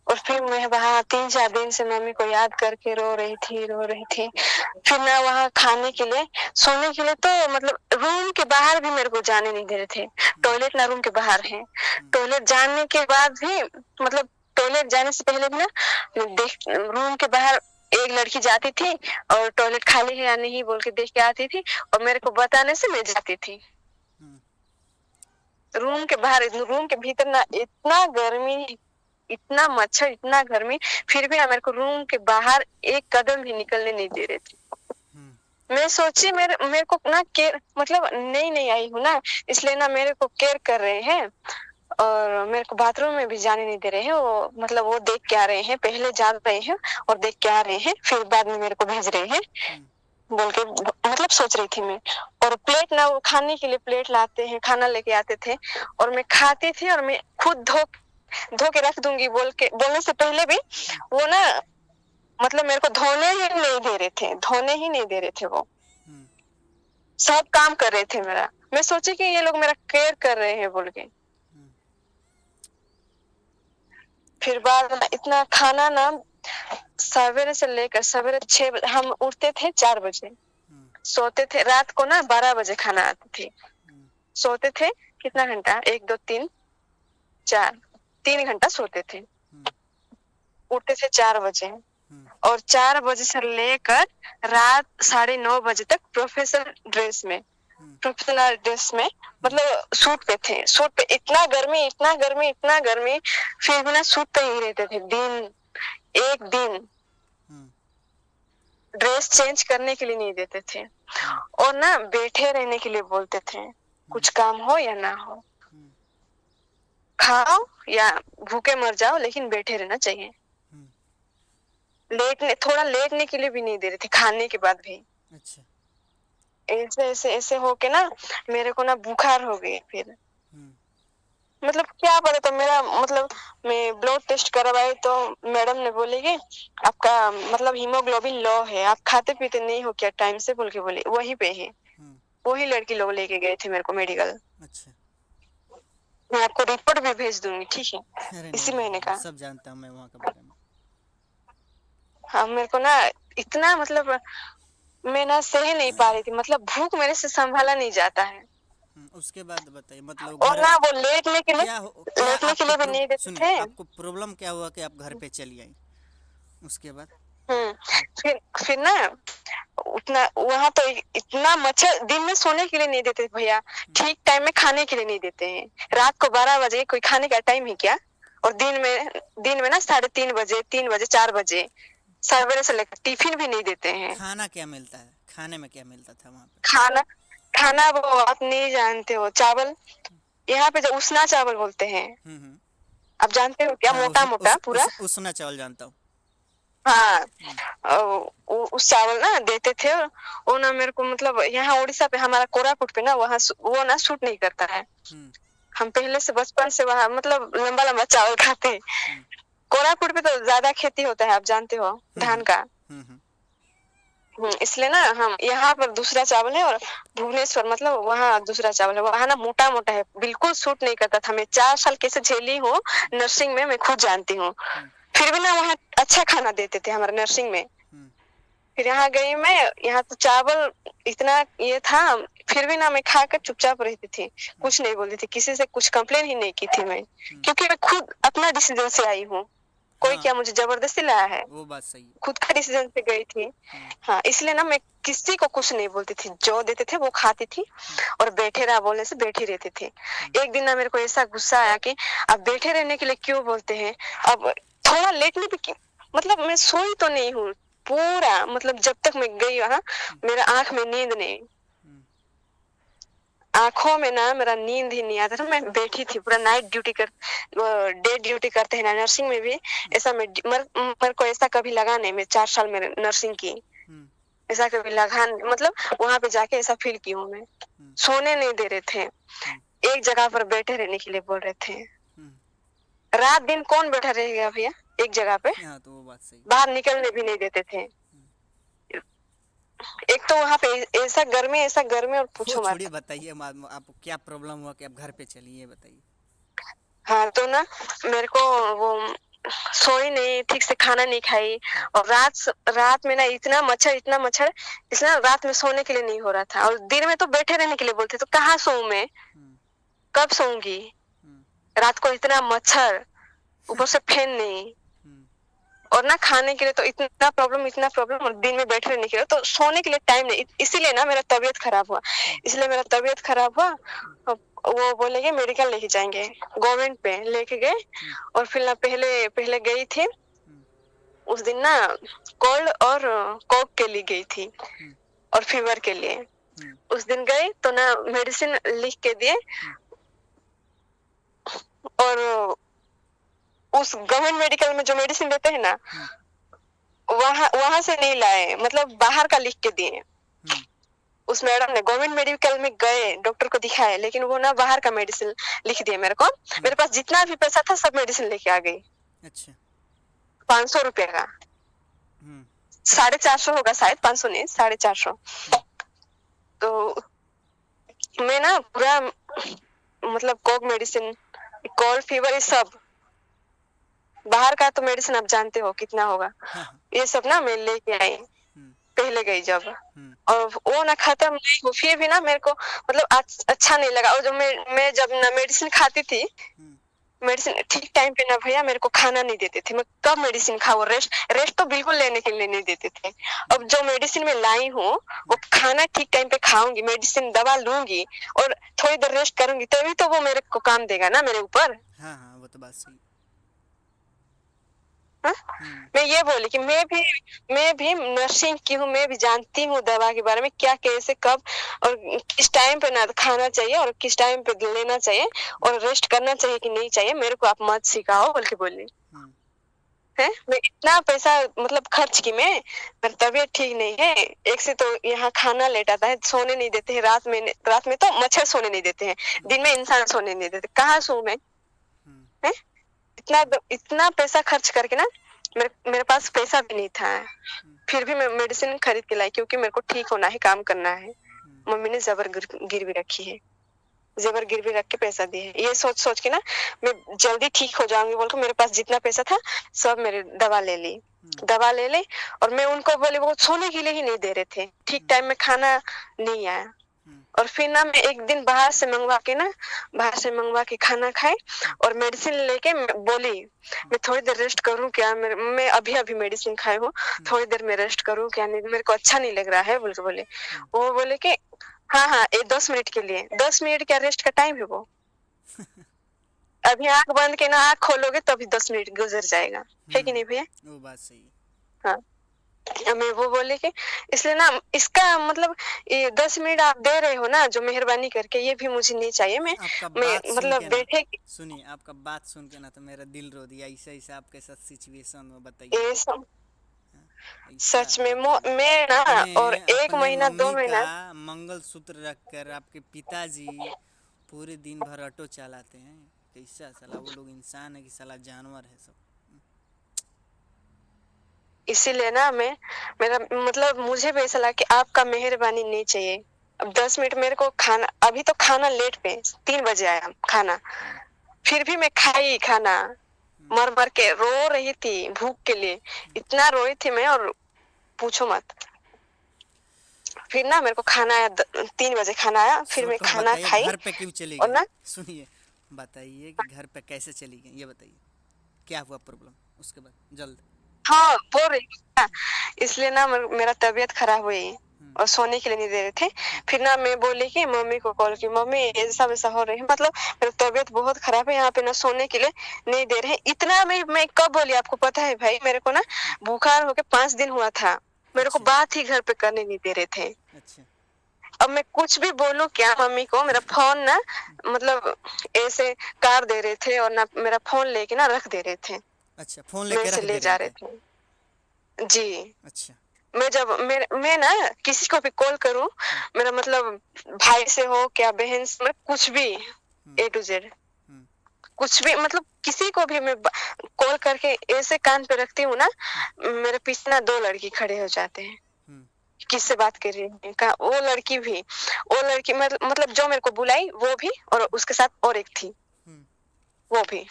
और फिर मैं वहां 3-4 दिन से मम्मी को याद करके रो रही थी। फिर ना वहां खाने के लिए, सोने के लिए तो मतलब रूम के बाहर भी मेरे को जाने नहीं दे रहे थे। टॉयलेट ना रूम के बाहर है। टॉयलेट जाने के बाद भी मतलब टॉयलेट जाने से पहले भी ना देख रूम के बाहर एक लड़की जाती थी और टॉयलेट खाली है या नहीं बोल के देख के आती थी और मेरे को बताने से मैं जाती थी। रूम के बाहर, रूम के भीतर ना इतना गर्मी, इतना मच्छर, इतना गर्मी, फिर भी ना मेरे को रूम के बाहर एक कदम भी निकलने नहीं दे रहे थे। मैं सोची मेरे को ना केयर मतलब नहीं आई हूँ ना, इसलिए ना मेरे को केयर कर रहे हैं और मेरे को बाथरूम में भी जाने नहीं दे रहे हैं। वो मतलब वो देख के आ रहे हैं, पहले जा रहे हैं और देख के आ रहे हैं, फिर बाद में मेरे को भेज रहे हैं बोल के मतलब सोच रही थी मैं। और प्लेट ना वो खाने के लिए प्लेट लाते हैं, खाना लेके आते थे और मैं खाती थी और मैं खुद धो के रख दूंगी बोल के बोलने से पहले भी वो ना मतलब मेरे को धोने ही नहीं दे रहे थे वो। सब काम कर रहे थे मेरा। मैं सोची कि ये लोग मेरा केयर कर रहे हैं बोल के। फिर बाद में इतना खाना ना सवेरे से लेकर सवेरे 6 बजे हम उठते थे, 4 बजे सोते थे। रात को ना 12 बजे खाना आती थी। सोते थे कितना घंटा, 1 2 3 4 3 घंटा सोते थे। उठते थे 4 बजे और 4 बजे से लेकर रात 9:30 बजे तक प्रोफेशनल ड्रेस में मतलब सूट पे थे। सूट पे इतना गर्मी, फिर भी ना सूट पे ही रहते थे। एक दिन ड्रेस चेंज करने के लिए नहीं देते थे और ना बैठे रहने के लिए बोलते थे, कुछ काम हो या ना हो, खाओ या भूखे मर जाओ लेकिन बैठे रहना चाहिए। थोड़ा लेटने के लिए भी नहीं दे रहे थे खाने के बाद भी। अच्छा। ऐसे होके ना मेरे को ना बुखार हो गई। फिर मतलब क्या पता तो मेरा मतलब मैं ब्लड टेस्ट करवाई तो मैडम ने बोली कि आपका मतलब हीमोग्लोबिन लो है, आप खाते पीते नहीं हो क्या टाइम से बोल के बोले। वहीं पे है, वही लड़की लोग लेके गए थे मेरे को मेडिकल। अच्छा। मैं आपको रिपोर्ट भी भेज दूंगी, ठीक है, इसी महीने का। सब जानता हूँ मैं वहाँ के बारे में। हाँ, मेरे को ना इतना मतलब मैं ना सह नहीं पा रही थी, मतलब भूख मेरे से संभाला नहीं जाता है। उसके बाद बताइए मतलब और ना वो लेटने के लिए भी नहीं देते थे। आपको प्रॉब्लम क्या हुआ कि आप घर पे चली आई उसके बाद? फिर ना उतना वहां तो इतना मच्छर, दिन में सोने के लिए नहीं देते भैया, ठीक टाइम में खाने के लिए नहीं देते हैं। रात को 12 बजे कोई खाने का टाइम है क्या? और दिन में ना 3:30 बजे 4 बजे सवेरे से लेकर टिफिन भी नहीं देते हैं। खाना क्या मिलता है, खाने में क्या मिलता था वहाँ पे? खाना खाना वो आप नहीं जानते हो, चावल यहाँ पे जो उसना चावल बोलते हैं, हम्म। आप जानते हो क्या? हाँ, मोटा मोटा पूरा। उसना चावल जानता हूँ। हाँ, हम्म। उस चावल ना देते थे। वो ना मेरे को मतलब यहाँ उड़ीसा पे हमारा कोरापुट पे ना वहाँ वो ना सूट नहीं करता है। हम्म। हम पहले से बचपन से वहाँ मतलब लंबा लंबा चावल खाते हैं। हम्म। कोरापुट पे तो ज्यादा खेती होता है, आप जानते हो, धान हम्म। का। हम्म। इसलिए ना हम यहाँ पर दूसरा चावल है, और भुवनेश्वर मतलब वहाँ दूसरा चावल है। वहाँ ना मोटा मोटा है, बिल्कुल सूट नहीं करता था। मैं 4 साल कैसे झेली हूँ नर्सिंग में, मैं खुद जानती हूँ। हम्म। फिर भी ना वहाँ अच्छा खाना देते थे हमारे नर्सिंग में। हम्म। फिर यहाँ गई मैं, यहाँ तो चावल इतना ये था, फिर भी ना मैं खाकर चुपचाप रहती थी, हम्म। कुछ नहीं बोलती थी, किसी से कुछ कंप्लेन ही नहीं की थी मैं, हम्म। क्योंकि मैं खुद अपना डिसीजन से आई हूँ। कोई हाँ, क्या मुझे जबरदस्ती लाया है? वो बात सही है। खुद का डिसीजन से गई थी। हम्म। हाँ, इसलिए ना मैं किसी को कुछ नहीं बोलती थी, जो देते थे वो खाती थी, हम्म। और बैठे रहा बोलने से बैठी रहती थी। हम्म। एक दिन ना मेरे को ऐसा गुस्सा आया कि अब बैठे रहने के लिए क्यों बोलते हैं? अब थोड़ा लेटने पे मतलब मैं सोई तो नहीं हूँ पूरा, मतलब जब तक मैं गई वहां मेरा आंख में नींद नहीं, हम्म। आंखों में ना मेरा नींद ही नहीं आता था। मैं बैठी थी पूरा नाइट ड्यूटी कर, डे ड्यूटी करते हैं ना नर्सिंग में भी। ऐसा मेरे को ऐसा कभी लगा नहीं, मैं 4 साल में नर्सिंग की, हम्म। ऐसा कभी लगा नहीं। मतलब वहां पे जाके ऐसा फील की हूँ मैं। हम्म। सोने नहीं दे रहे थे, हम्म। एक जगह पर बैठे रहने के लिए बोल रहे थे। हम्म। रात दिन कौन बैठा रहेगा भैया एक जगह पे? हाँ, तो वो बात सही है। बाहर निकलने भी नहीं देते थे। हम्म। एक तो वहां पे ऐसा गर्मी और वो पूछो छोड़िए, मत। बताइए आपको क्या प्रॉब्लम हुआ कि आप घर पे चली, ये बताइए। हाँ, तो ना मेरे को वो सोई नहीं, ठीक से खाना नहीं खाई, हम्म। और रात में ना इतना मच्छर, इसलिए रात में सोने के लिए नहीं हो रहा था, और दिन में तो बैठे रहने के लिए बोलते, तो कहाँ सोऊं मैं? हम्म। कब सोऊंगी? हम्म। रात को इतना मच्छर, ऊपर से फैन नहीं, हम्म। और ना खाने के लिए तो इतना प्रॉब्लम, और दिन में बैठे रहने के लिए तो सोने के लिए टाइम नहीं। इसीलिए ना मेरा तबीयत खराब हुआ। हम्म। इसलिए मेरा तबीयत खराब हुआ। अब वो बोलेंगे मेडिकल लेके जाएंगे, गवर्नमेंट पे लेके गए। हम्म। और फिर ना पहले पहले गई थी, हम्म। उस दिन ना कोल्ड और कोक के लिए गई थी, हम्म। और फीवर के लिए। हम्म। उस दिन गई तो ना मेडिसिन लिख के दिए, हम्म। और उस गवर्नमेंट मेडिकल में जो मेडिसिन देते हैं ना, हम्म। वहां वहां से नहीं लाए, मतलब बाहर का लिख के दिए। हम्म। उस मैडम ने गवर्नमेंट मेडिकल में गए, डॉक्टर को दिखाए, लेकिन वो ना बाहर का मेडिसिन लिख दिए मेरे को। हम्म। मेरे पास जितना भी पैसा था सब मेडिसिन लेके आ गई, अच्छा। 500 रुपए का। हम्म। 450 होगा शायद, 500 नहीं, 450। हम्म। तो मैं ना पूरा मतलब कोक मेडिसिन, कोल्ड फीवर, ये सब बाहर का तो मेडिसिन आप जानते हो कितना होगा, हाँ, हाँ। ये सब ना मैं लेके आई हम्म। पहले गई जब। हम्म। और वो ना खत्म नहीं हुआ, फिर भी ना मेरे को मतलब अच्छा नहीं लगा। और जब मैं जब ना मेडिसिन खाती थी, हम्म। मेडिसिन ठीक टाइम पे ना भैया मेरे को खाना नहीं देते थे। मैं कब मेडिसिन खाऊं? रेस्ट रेस्ट तो बिल्कुल लेने के लिए नहीं देते थे। अब जो मेडिसिन मैं लाई हूँ वो खाना ठीक टाइम पे खाऊंगी, मेडिसिन दवा लूंगी, और थोड़ी देर रेस्ट करूंगी, तभी तो वो मेरे को काम देगा ना मेरे ऊपर। हाँ, हाँ, वो तो बात सही। हाँ? हम्म। मैं ये बोली कि मैं भी नर्सिंग की हूँ, मैं भी जानती हूँ दवा के बारे में, क्या कैसे कब और किस टाइम पे ना खाना चाहिए और किस टाइम पे लेना चाहिए, और रेस्ट करना चाहिए कि नहीं चाहिए, मेरे को आप मत सिखाओ बोल के बोली हम्म। है। मैं इतना पैसा मतलब खर्च की, मैं मेरी तबीयत ठीक नहीं है। एक से तो यहाँ खाना लेट आता है, सोने नहीं देते हैं रात में तो मच्छर सोने नहीं देते हैं, दिन में इंसान सोने नहीं देते, कहाँ सोऊं मैं? हम्म। है, इतना इतना पैसा खर्च करके ना मेरे पास पैसा भी नहीं था। हम्म। फिर भी मैं मेडिसिन खरीद के लाई, क्योंकि मेरे को ठीक होना है, काम करना है। हम्म। मम्मी ने जबर गिरवी रखी है, जबर गिरवी रख के पैसा दिए है, ये सोच सोच के ना मैं जल्दी ठीक हो जाऊंगी बोल के मेरे पास जितना पैसा था सब मेरे दवा ले ली, हम्म। दवा ले ली। और मैं उनको बोले, वो सोने के लिए ही नहीं दे रहे थे, ठीक टाइम में खाना नहीं आया। हम्म। और फिर ना मैं एक दिन बाहर से मंगवा के खाना खाए, और मेडिसिन लेके बोली मैं थोड़ी देर रेस्ट करूं क्या? मैं अभी अभी मेडिसिन खाई हूँ, थोड़ी देर में रेस्ट करूं क्या? नहीं, मेरे को अच्छा नहीं लग रहा है बोल के बोले। हम्म। वो बोले कि हाँ हाँ, ये 10 मिनट के लिए, 10 मिनट क्या रेस्ट का टाइम है वो? अभी आंख बंद के ना आंख खोलोगे तभी 10 मिनट गुजर जाएगा, है कि नहीं भैया? वो बात सही है। हाँ, मैं वो बोले कि इसलिए ना इसका मतलब ये 10 मिनट आप दे रहे हो ना जो मेहरबानी करके, ये भी मुझे नहीं चाहिए। आपका मैं बात सुन मतलब के ना, बैठे सुनिए, आपका बात सुन के ना तो मेरा दिल रो दिया। ऐसा ऐसा आपके साथ सिचुएशन में बताइए। ये सब हाँ, ऐसा सच में बताइए। मैं ना, अपने और एक अपने महीना दो मम्मी का महीना मंगलसूत्र रखकर आपके पिताजी पूरे दिन भर ऑटो चलाते हैं। कैसा साला वो लोग इंसान है कि साला जानवर है सब। इसीलिए ना मैं, मेरा मतलब मुझे भी ऐसा लगा कि आपका मेहरबानी नहीं चाहिए। अब 10 मिनट मेरे को खाना, अभी तो खाना लेट पे 3 बजे आया खाना, फिर भी मैं खाई खाना, मर मर के रो रही थी भूख के लिए, इतना रोई थी मैं, और पूछो मत। फिर ना मेरे को खाना आया, 3 बजे खाना आया, फिर सो मैं तो खाना बताइए खाई। घर पे क्यों चली और गई? ना सुनिए, बताइए कि घर पे कैसे चली गई, ये बताइए। क्या हुआ प्रॉब्लम उसके बाद जल्द। हाँ बोल रही हूँ ना, इसलिए ना मेरा तबीयत खराब हुई हम्म। और सोने के लिए नहीं दे रहे थे। फिर ना मैं बोली कि मम्मी को कॉल की, मम्मी ऐसा वैसा हो रही है, मतलब मेरा तबीयत बहुत खराब है, यहाँ पे ना सोने के लिए नहीं दे रहे। इतना मैं कब बोली आपको पता है भाई? मेरे को ना बुखार होके 5 दिन हुआ था, मेरे को अच्छा। बात ही घर पे करने नहीं दे रहे थे। अच्छा। अब मैं कुछ भी बोलूं क्या मम्मी को? मेरा फोन ना मतलब ऐसे कार दे रहे थे, और ना मेरा फोन लेके ना रख दे रहे थे, अच्छा, फोन मेरे लेके से रख दे ले रहे जा रहे थे। थे जी। अच्छा। मैं जब मैं ना किसी को भी कॉल करूं, हम्म। मेरा मतलब भाई से हो क्या बहन से, मैं कुछ भी हम्म। A to Z हम्म। कुछ भी, मतलब किसी को भी मैं कॉल करके ऐसे कान पे रखती हूँ ना, मेरे पीछे ना 2 लड़की खड़े हो जाते हैं। हम्म। किससे बात कर रही है? कहा वो लड़की भी, वो लड़की मतलब जो मेरे को बुलाई वो भी, और उसके साथ और एक थी हम्म। वो भी।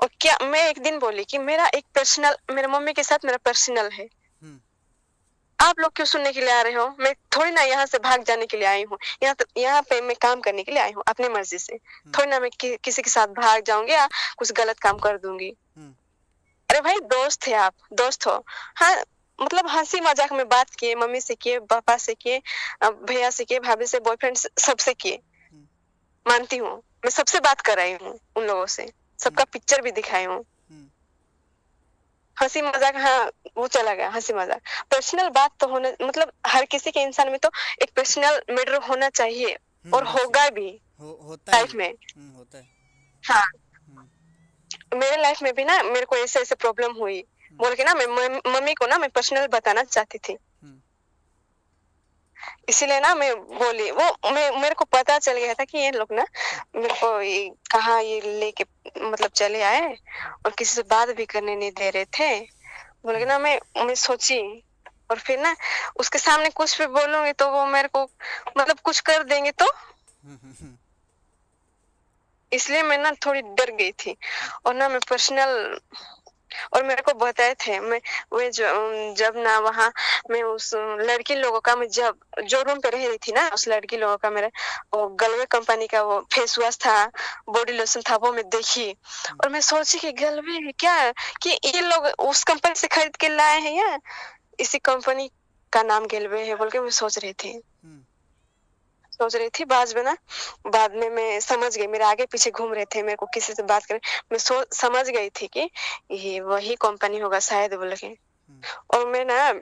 और क्या मैं एक दिन बोली कि मेरा एक पर्सनल, मेरे मम्मी के साथ मेरा पर्सनल है, हम्म। आप लोग क्यों सुनने के लिए आ रहे हो? मैं थोड़ी ना यहाँ से भाग जाने के लिए आई हूँ, यहाँ तो यहाँ पे मैं काम करने के लिए आई हूँ अपनी मर्जी से। हम्म। थोड़ी ना मैं किसी के साथ भाग जाऊंगी या कुछ गलत काम कर दूंगी। हम्म। अरे भाई दोस्त है, आप दोस्त हो। हाँ, मतलब हंसी मजाक में बात किए, मम्मी से किए, पापा से किए, भैया से किए, भाभी से, बॉयफ्रेंड सबसे किए, हम्म। मानती हूँ। मैं सबसे बात कराई हूँ उन लोगों से, हम्म। सबका पिक्चर भी दिखाई हूँ। हम्म। हंसी मजाक, हाँ वो चला गया हंसी मजाक। पर्सनल बात तो होना, मतलब हर किसी के इंसान में तो एक पर्सनल मैटर होना चाहिए, और निश्चय। होगा भी होता ही लाइफ है। में। होता है। हाँ, हम्म। मेरे लाइफ में भी ना मेरे को ऐसे ऐसे प्रॉब्लम हुई, हम्म। बोल के ना मैं मम्मी को ना मैं पर्सनल बताना चाहती थी। हम्म। इसीलिए ना मैं बोली, वो मेरे को पता चल गया था कि ये लोग ना मेरे को ये कहाँ ये लेके मतलब चले आए, और किसी से बात भी करने नहीं दे रहे थे। बोल के ना मैं सोची, और फिर ना उसके सामने कुछ भी बोलूंगी तो वो मेरे को मतलब कुछ कर देंगे तो, हम्म। हम्म। इसलिए मैं ना थोड़ी डर गई थी। और ना मैं पर्सनल, और मेरे को बताए थे, मैं वे जब ना वहाँ मैं उस लड़की लोगों का, मैं जब जो रूम पे रह रही थी ना, उस लड़की लोगों का मेरा वो गलवे कंपनी का वो फेस वॉश था, बॉडी लोशन था, वो मैं देखी। और मैं सोची कि गलवे है क्या, कि ये लोग उस कंपनी से खरीद के लाए हैं या इसी कंपनी का नाम गेलवे है, बोल के मैं सोच रही थी। हम्म। सोच रही थी बाद में ना, बाद में मैं समझ गई, मेरे आगे पीछे घूम रहे थे, मेरे को किसी से बात करें, मैं समझ गई थी कि ये वही कंपनी होगा शायद, बोल के। हम्म। और मैं ना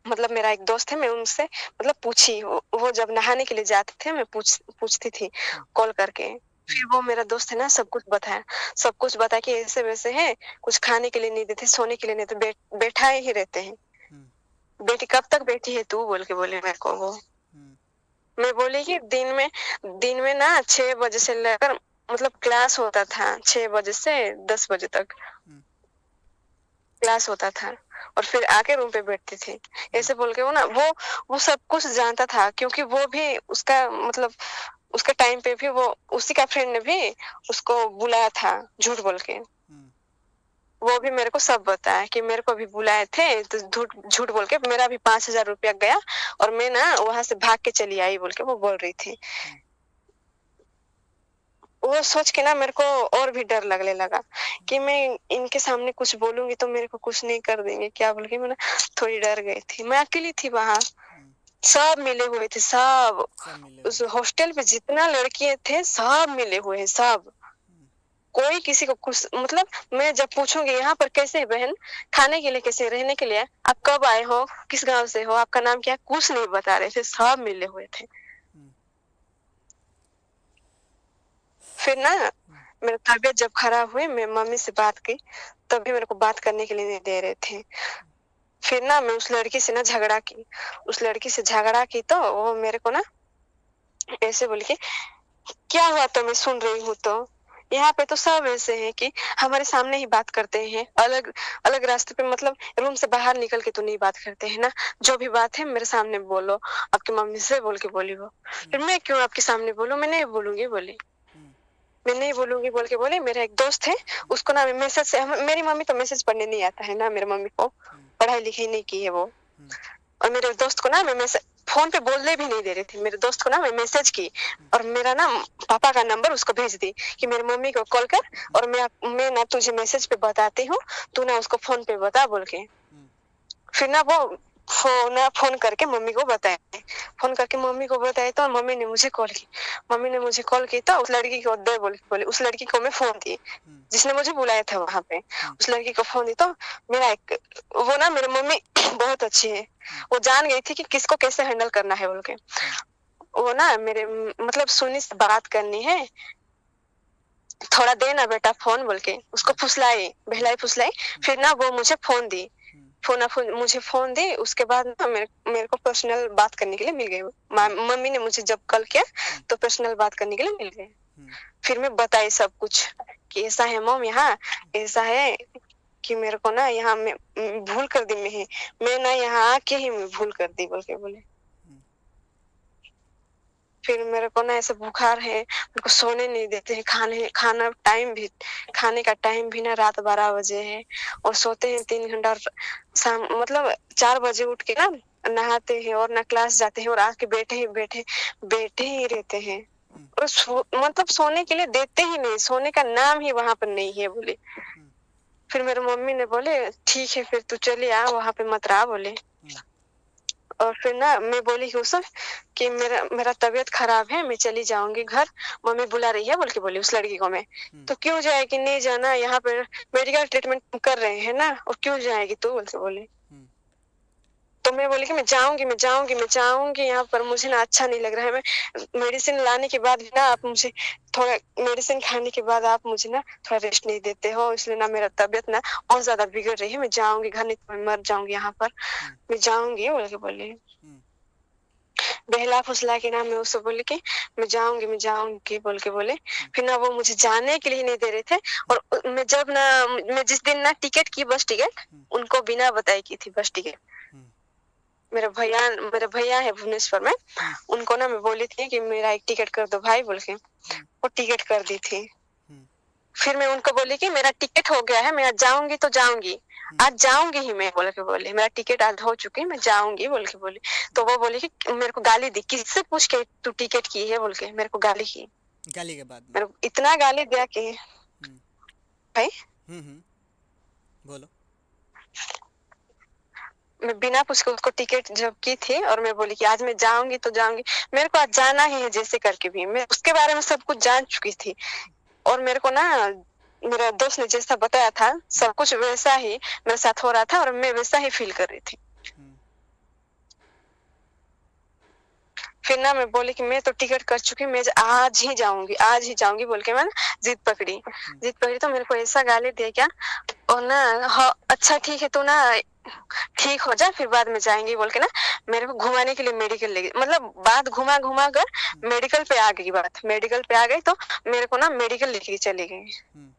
मतलब मेरा एक दोस्त है, मैं उनसे मतलब पूछी, वो जब नहाने के लिए जाते थे मैं पूछती थी हम्म। कॉल करके। हम्म। फिर वो मेरा दोस्त है ना सब कुछ बताया, सब कुछ बताया कि ऐसे वैसे है, कुछ खाने के लिए नहीं देते, सोने के लिए नहीं, तो बैठा ही रहते हैं। हम्म। बेटी कब तक बैठी है तू, बोल के बोले मेरे को वो। हम्म। मैं बोली कि दिन में ना 6 बजे से लेकर मतलब क्लास होता था, 6 बजे से 10 बजे तक हम्म। क्लास होता था, और फिर आके रूम पे बैठती थी। हम्म। ऐसे बोल के वो सब कुछ जानता था, क्योंकि वो भी उसका मतलब उसके टाइम पे भी वो उसी का फ्रेंड ने भी उसको बुलाया था झूठ बोल के। हम्म। वो भी मेरे को सब बताया कि मेरे को भी बुलाए थे, तो झूठ झूठ बोल के मेरा भी 5,000 रुपया गया, और मैं ना वहां से भाग के चली आई, बोल के वो बोल रही थी। हम्म। वो सोच के ना मेरे को और भी डर लगने लगा कि मैं इनके सामने कुछ बोलूंगी तो मेरे को कुछ नहीं कर देंगे क्या, बोल के मैं ना थोड़ी डर गई थी। मैं अकेली थी वहां, हम्म। सब मिले हुए थे सब, सब मिले उस हुए थे। हॉस्टल पे जितना लड़कियां थे सब मिले हुए हैं सब, हम्म। कोई किसी को कुछ मतलब मैं जब पूछूंगी यहाँ पर कैसे है बहन, खाने के लिए कैसे, रहने के लिए, आप कब आए हो, किस गांव से हो, आपका नाम क्या, कुछ नहीं बता रहे थे, सब मिले हुए थे। फिर ना मेरा तबीयत जब खराब हुई, मैं मम्मी से बात की, तभी मेरे को बात करने के लिए नहीं दे रहे थे। फिर ना मैं उस लड़की से ना झगड़ा की, उस लड़की से झगड़ा की तो वो मेरे को ना ऐसे बोल के, क्या हुआ तो मैं सुन रही हूँ, तो यहाँ पे तो सब ऐसे हैं कि हमारे सामने ही बात करते हैं, अलग अलग रास्ते पे, मतलब रूम से बाहर निकल के तो नहीं बात करते हैं ना, जो भी बात है मेरे सामने बोलो, आपकी मम्मी से बोल के बोली वो। फिर मैं क्यों आपके सामने बोलूं, मैं नहीं बोलूंगी बोली, मैं नहीं बोलूंगी बोल के बोले। मेरा एक दोस्त है, उसको ना मैसेज से, मेरी मम्मी तो मैसेज पढ़ने नहीं आता है ना, मेरी मम्मी को पढ़ाई लिखाई नहीं की है वो, और मेरे दोस्त को ना मैं मैसेज फोन पे बोलने भी नहीं दे रही थी, मेरे दोस्त को ना मैं मैसेज की और मेरा ना पापा का नंबर उसको भेज दी कि मेरी मम्मी को कॉल कर, और मैं ना तुझे मैसेज पे बताती हूँ, तू ना उसको फोन पे बता बोल के। फिर ना वो फोन करके मम्मी को बताए, फोन करके मम्मी को बताए तो मम्मी ने मुझे कॉल की, मम्मी ने मुझे कॉल की तो उस लड़की को दे बोले, उस लड़की को मैं फोन दी जिसने मुझे बुलाया था वहां पे, उस लड़की को फोन दी तो मेरा एक, वो ना मेरी मम्मी बहुत अच्छी है, वो जान गई थी कि किसको कैसे हैंडल करना है बोल के। वो ना मेरे मतलब सुनी से बात करनी है, थोड़ा दे ना बेटा फोन बोल के उसको फुसलाई, बहलाई फुसलाई। फिर ना वो मुझे फोन दी, मुझे फोन दी, उसके बाद ना मेरे को पर्सनल बात करने के लिए मिल गई। मम्मी ने मुझे जब कॉल किया तो पर्सनल बात करने के लिए मिल गए। फिर मैं बताई सब कुछ कि ऐसा है मम, यहाँ ऐसा है कि मेरे को ना यहाँ मैं भूल कर दी, मैं ना यहाँ आके ही मैं भूल कर दी बोल के बोले। फिर मेरे को ना ऐसे बुखार है, मेरे को सोने नहीं देते हैं, खाने का टाइम भी ना रात 12 बजे है, और सोते हैं 3 घंटा, और शाम मतलब 4 बजे उठ के ना नहाते हैं और ना क्लास जाते हैं, और आके बैठे ही रहते हैं, और मतलब सोने के लिए देते ही नहीं, सोने का नाम ही वहां पर नहीं है बोले। फिर मेरे मम्मी ने बोले ठीक है फिर तू चली आ, वहां पे मत रहा बोले। और फिर ना मैं बोली यूसुफ कि मेरा तबीयत खराब है, मैं चली जाऊंगी घर, मम्मी बुला रही है बोल के बोली उस लड़की को मैं। तो क्यों जाएगी, नहीं जाना, यहाँ पर मेडिकल ट्रीटमेंट कर रहे हैं ना, और क्यों जाएगी तू बोल के बोली। तो मैं बोली कि मैं जाऊंगी, यहाँ पर मुझे ना अच्छा नहीं लग रहा है, मैं मेडिसिन लाने के बाद भी ना आप मुझे थोड़ा, मेडिसिन खाने के बाद आप मुझे ना थोड़ा रेस्ट नहीं देते हो, इसलिए ना मेरा तबीयत ना और ज्यादा बिगड़ रही है, मैं जाऊंगी घर, नहीं तो मैं मर जाऊंगी यहाँ पर, मैं जाऊंगी बोल के बोली। बहला फुसला के ना मैं उससे बोली कि मैं जाऊंगी बोल के बोले। फिर ना वो मुझे जाने के लिए नहीं दे रहे थे, और मैं जिस दिन ना टिकट की, बस टिकट उनको बिना बताई की थी बस टिकट। मेरे भैया है भुवनेश्वर में, उनको ना मैं बोली थी कि मेरा एक टिकट कर दो भाई बोल के, वो टिकट कर दी थी। फिर मैं उनको बोली कि मेरा टिकट हो गया है, मैं आज जाऊंगी तो जाऊंगी, आज जाऊंगी ही मैं बोल के बोली, मेरा टिकट आज हो चुकी है, मैं जाऊंगी बोल के बोली। तो वो बोली कि मेरे को गाली दी, किससे पूछ के तू टिकट की है बोल के मेरे को गाली की, गाली के बाद में मेरे को इतना गाली दिया कि भाई बोलो। मैं बिना पूछ के उसको टिकट जब की थी, और मैं बोली कि आज मैं जाऊंगी तो जाऊंगी, मेरे को आज जाना ही है जैसे करके भी, मैं उसके बारे में सब कुछ जान चुकी थी, और मेरे को ना मेरा दोस्त ने जैसा बताया था सब कुछ वैसा ही मेरे साथ हो रहा था, और मैं वैसा ही फील कर रही थी। फिर ना मैं बोली कि मैं तो टिकट कर चुकी, मैं आज ही जाऊंगी बोल के मैं जिद पकड़ी तो मेरे को ऐसा गाली दिया क्या, और ना अच्छा ठीक है, तो ना ठीक हो जा फिर बाद में जाएंगे बोल के ना मेरे को घुमाने के लिए मेडिकल ले गई, मतलब बात घुमा घुमा कर मेडिकल पे आ गई, तो मेरे को ना मेडिकल लेके चली गई।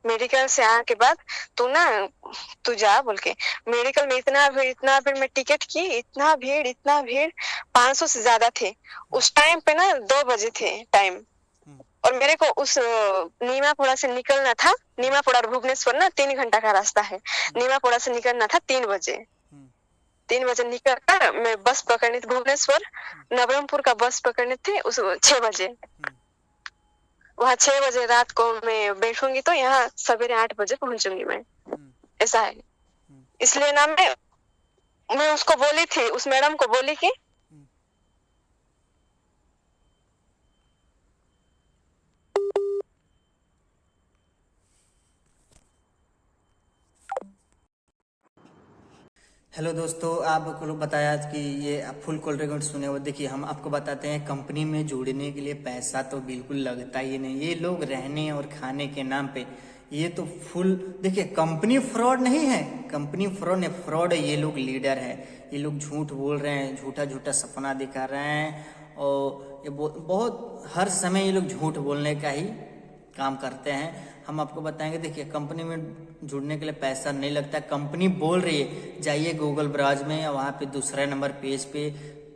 मेडिकल से आने के बाद तू जा बोल के, मेडिकल में इतना भीड़, मैं टिकट की, इतना भीड़ 500 से ज्यादा थे उस टाइम पे ना, 2 बजे थे टाइम, और मेरे को उस नीमापुरा से निकलना था, नीमापुरा और भुवनेश्वर ना 3 घंटा का रास्ता है, नीमापुरा से निकलना था 3 बजे, 3 बजे निकल कर मैं बस पकड़नी थी भुवनेश्वर, नवरंगपुर का बस पकड़नी थी उस 6 बजे, वहाँ 6 बजे रात को मैं बैठूंगी तो यहाँ सवेरे 8 बजे पहुंचूंगी मैं, ऐसा है। इसलिए ना मैं उसको बोली थी, उस मैडम को बोली कि हेलो दोस्तों, आपको बताया कि ये आप फुल कॉल रिकॉर्ड सुने हो। देखिए, हम आपको बताते हैं कंपनी में जुड़ने के लिए पैसा तो बिल्कुल लगता ही नहीं। ये लोग रहने और खाने के नाम पे ये तो फुल, देखिए कंपनी फ्रॉड नहीं है, कंपनी फ्रॉड नहीं, फ्रॉड है ये लोग, लीडर है ये लोग। झूठ बोल रहे हैं, झूठा झूठा सपना दिखा रहे हैं और ये बहुत हर समय ये लोग झूठ बोलने का ही काम करते हैं। हम आपको बताएंगे, देखिए कंपनी में जुड़ने के लिए पैसा नहीं लगता। कंपनी बोल रही है जाइए गूगल ब्राउज में, वहाँ पे दूसरा नंबर पेज पे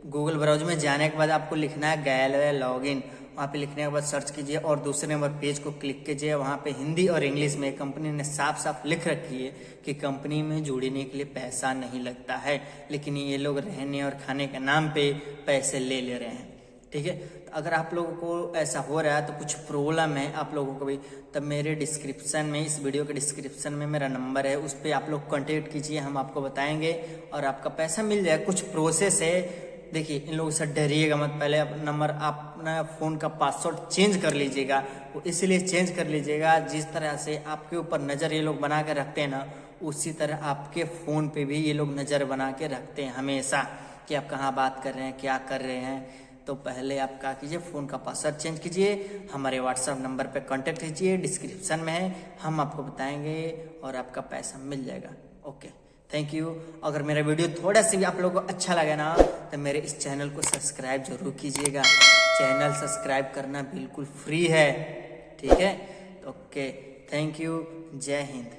गूगल ब्राउज में जाने के बाद आपको लिखना है गैलवे लॉगिन। वहाँ पे लिखने के बाद सर्च कीजिए और दूसरे नंबर पेज को क्लिक कीजिए। वहाँ पे हिंदी और इंग्लिश में कंपनी ने साफ साफ लिख रखी है कि कंपनी में जुड़ने के लिए पैसा नहीं लगता है, लेकिन ये लोग रहने और खाने के नाम पे पैसे ले रहे हैं। ठीक है, तो अगर आप लोगों को ऐसा हो रहा है तो कुछ प्रॉब्लम है आप लोगों को भी, तब मेरे डिस्क्रिप्शन में, इस वीडियो के डिस्क्रिप्शन में मेरा नंबर है, उस पर आप लोग कांटेक्ट कीजिए, हम आपको बताएंगे और आपका पैसा मिल जाए। कुछ प्रोसेस है, देखिए इन लोगों से डरिएगा मत। पहले नंबर अपना फ़ोन का पासवर्ड चेंज कर लीजिएगा, वो इसलिए चेंज कर लीजिएगा जिस तरह से आपके ऊपर नज़र ये लोग बना के रखते हैं ना, उसी तरह आपके फ़ोन पे भी ये लोग नज़र बना के रखते हैं हमेशा कि आप कहाँ बात कर रहे हैं, क्या कर रहे हैं। तो पहले आप क्या कीजिए, फ़ोन का पासवर्ड चेंज कीजिए, हमारे व्हाट्सएप नंबर पे कांटेक्ट कीजिए, डिस्क्रिप्शन में है, हम आपको बताएंगे और आपका पैसा मिल जाएगा। Okay, thank you. अगर मेरा वीडियो थोड़ा सा भी आप लोगों को अच्छा लगे ना तो मेरे इस चैनल को सब्सक्राइब जरूर कीजिएगा। चैनल सब्सक्राइब करना बिल्कुल फ्री है, ठीक है। ओके, थैंक यू, जय हिंद।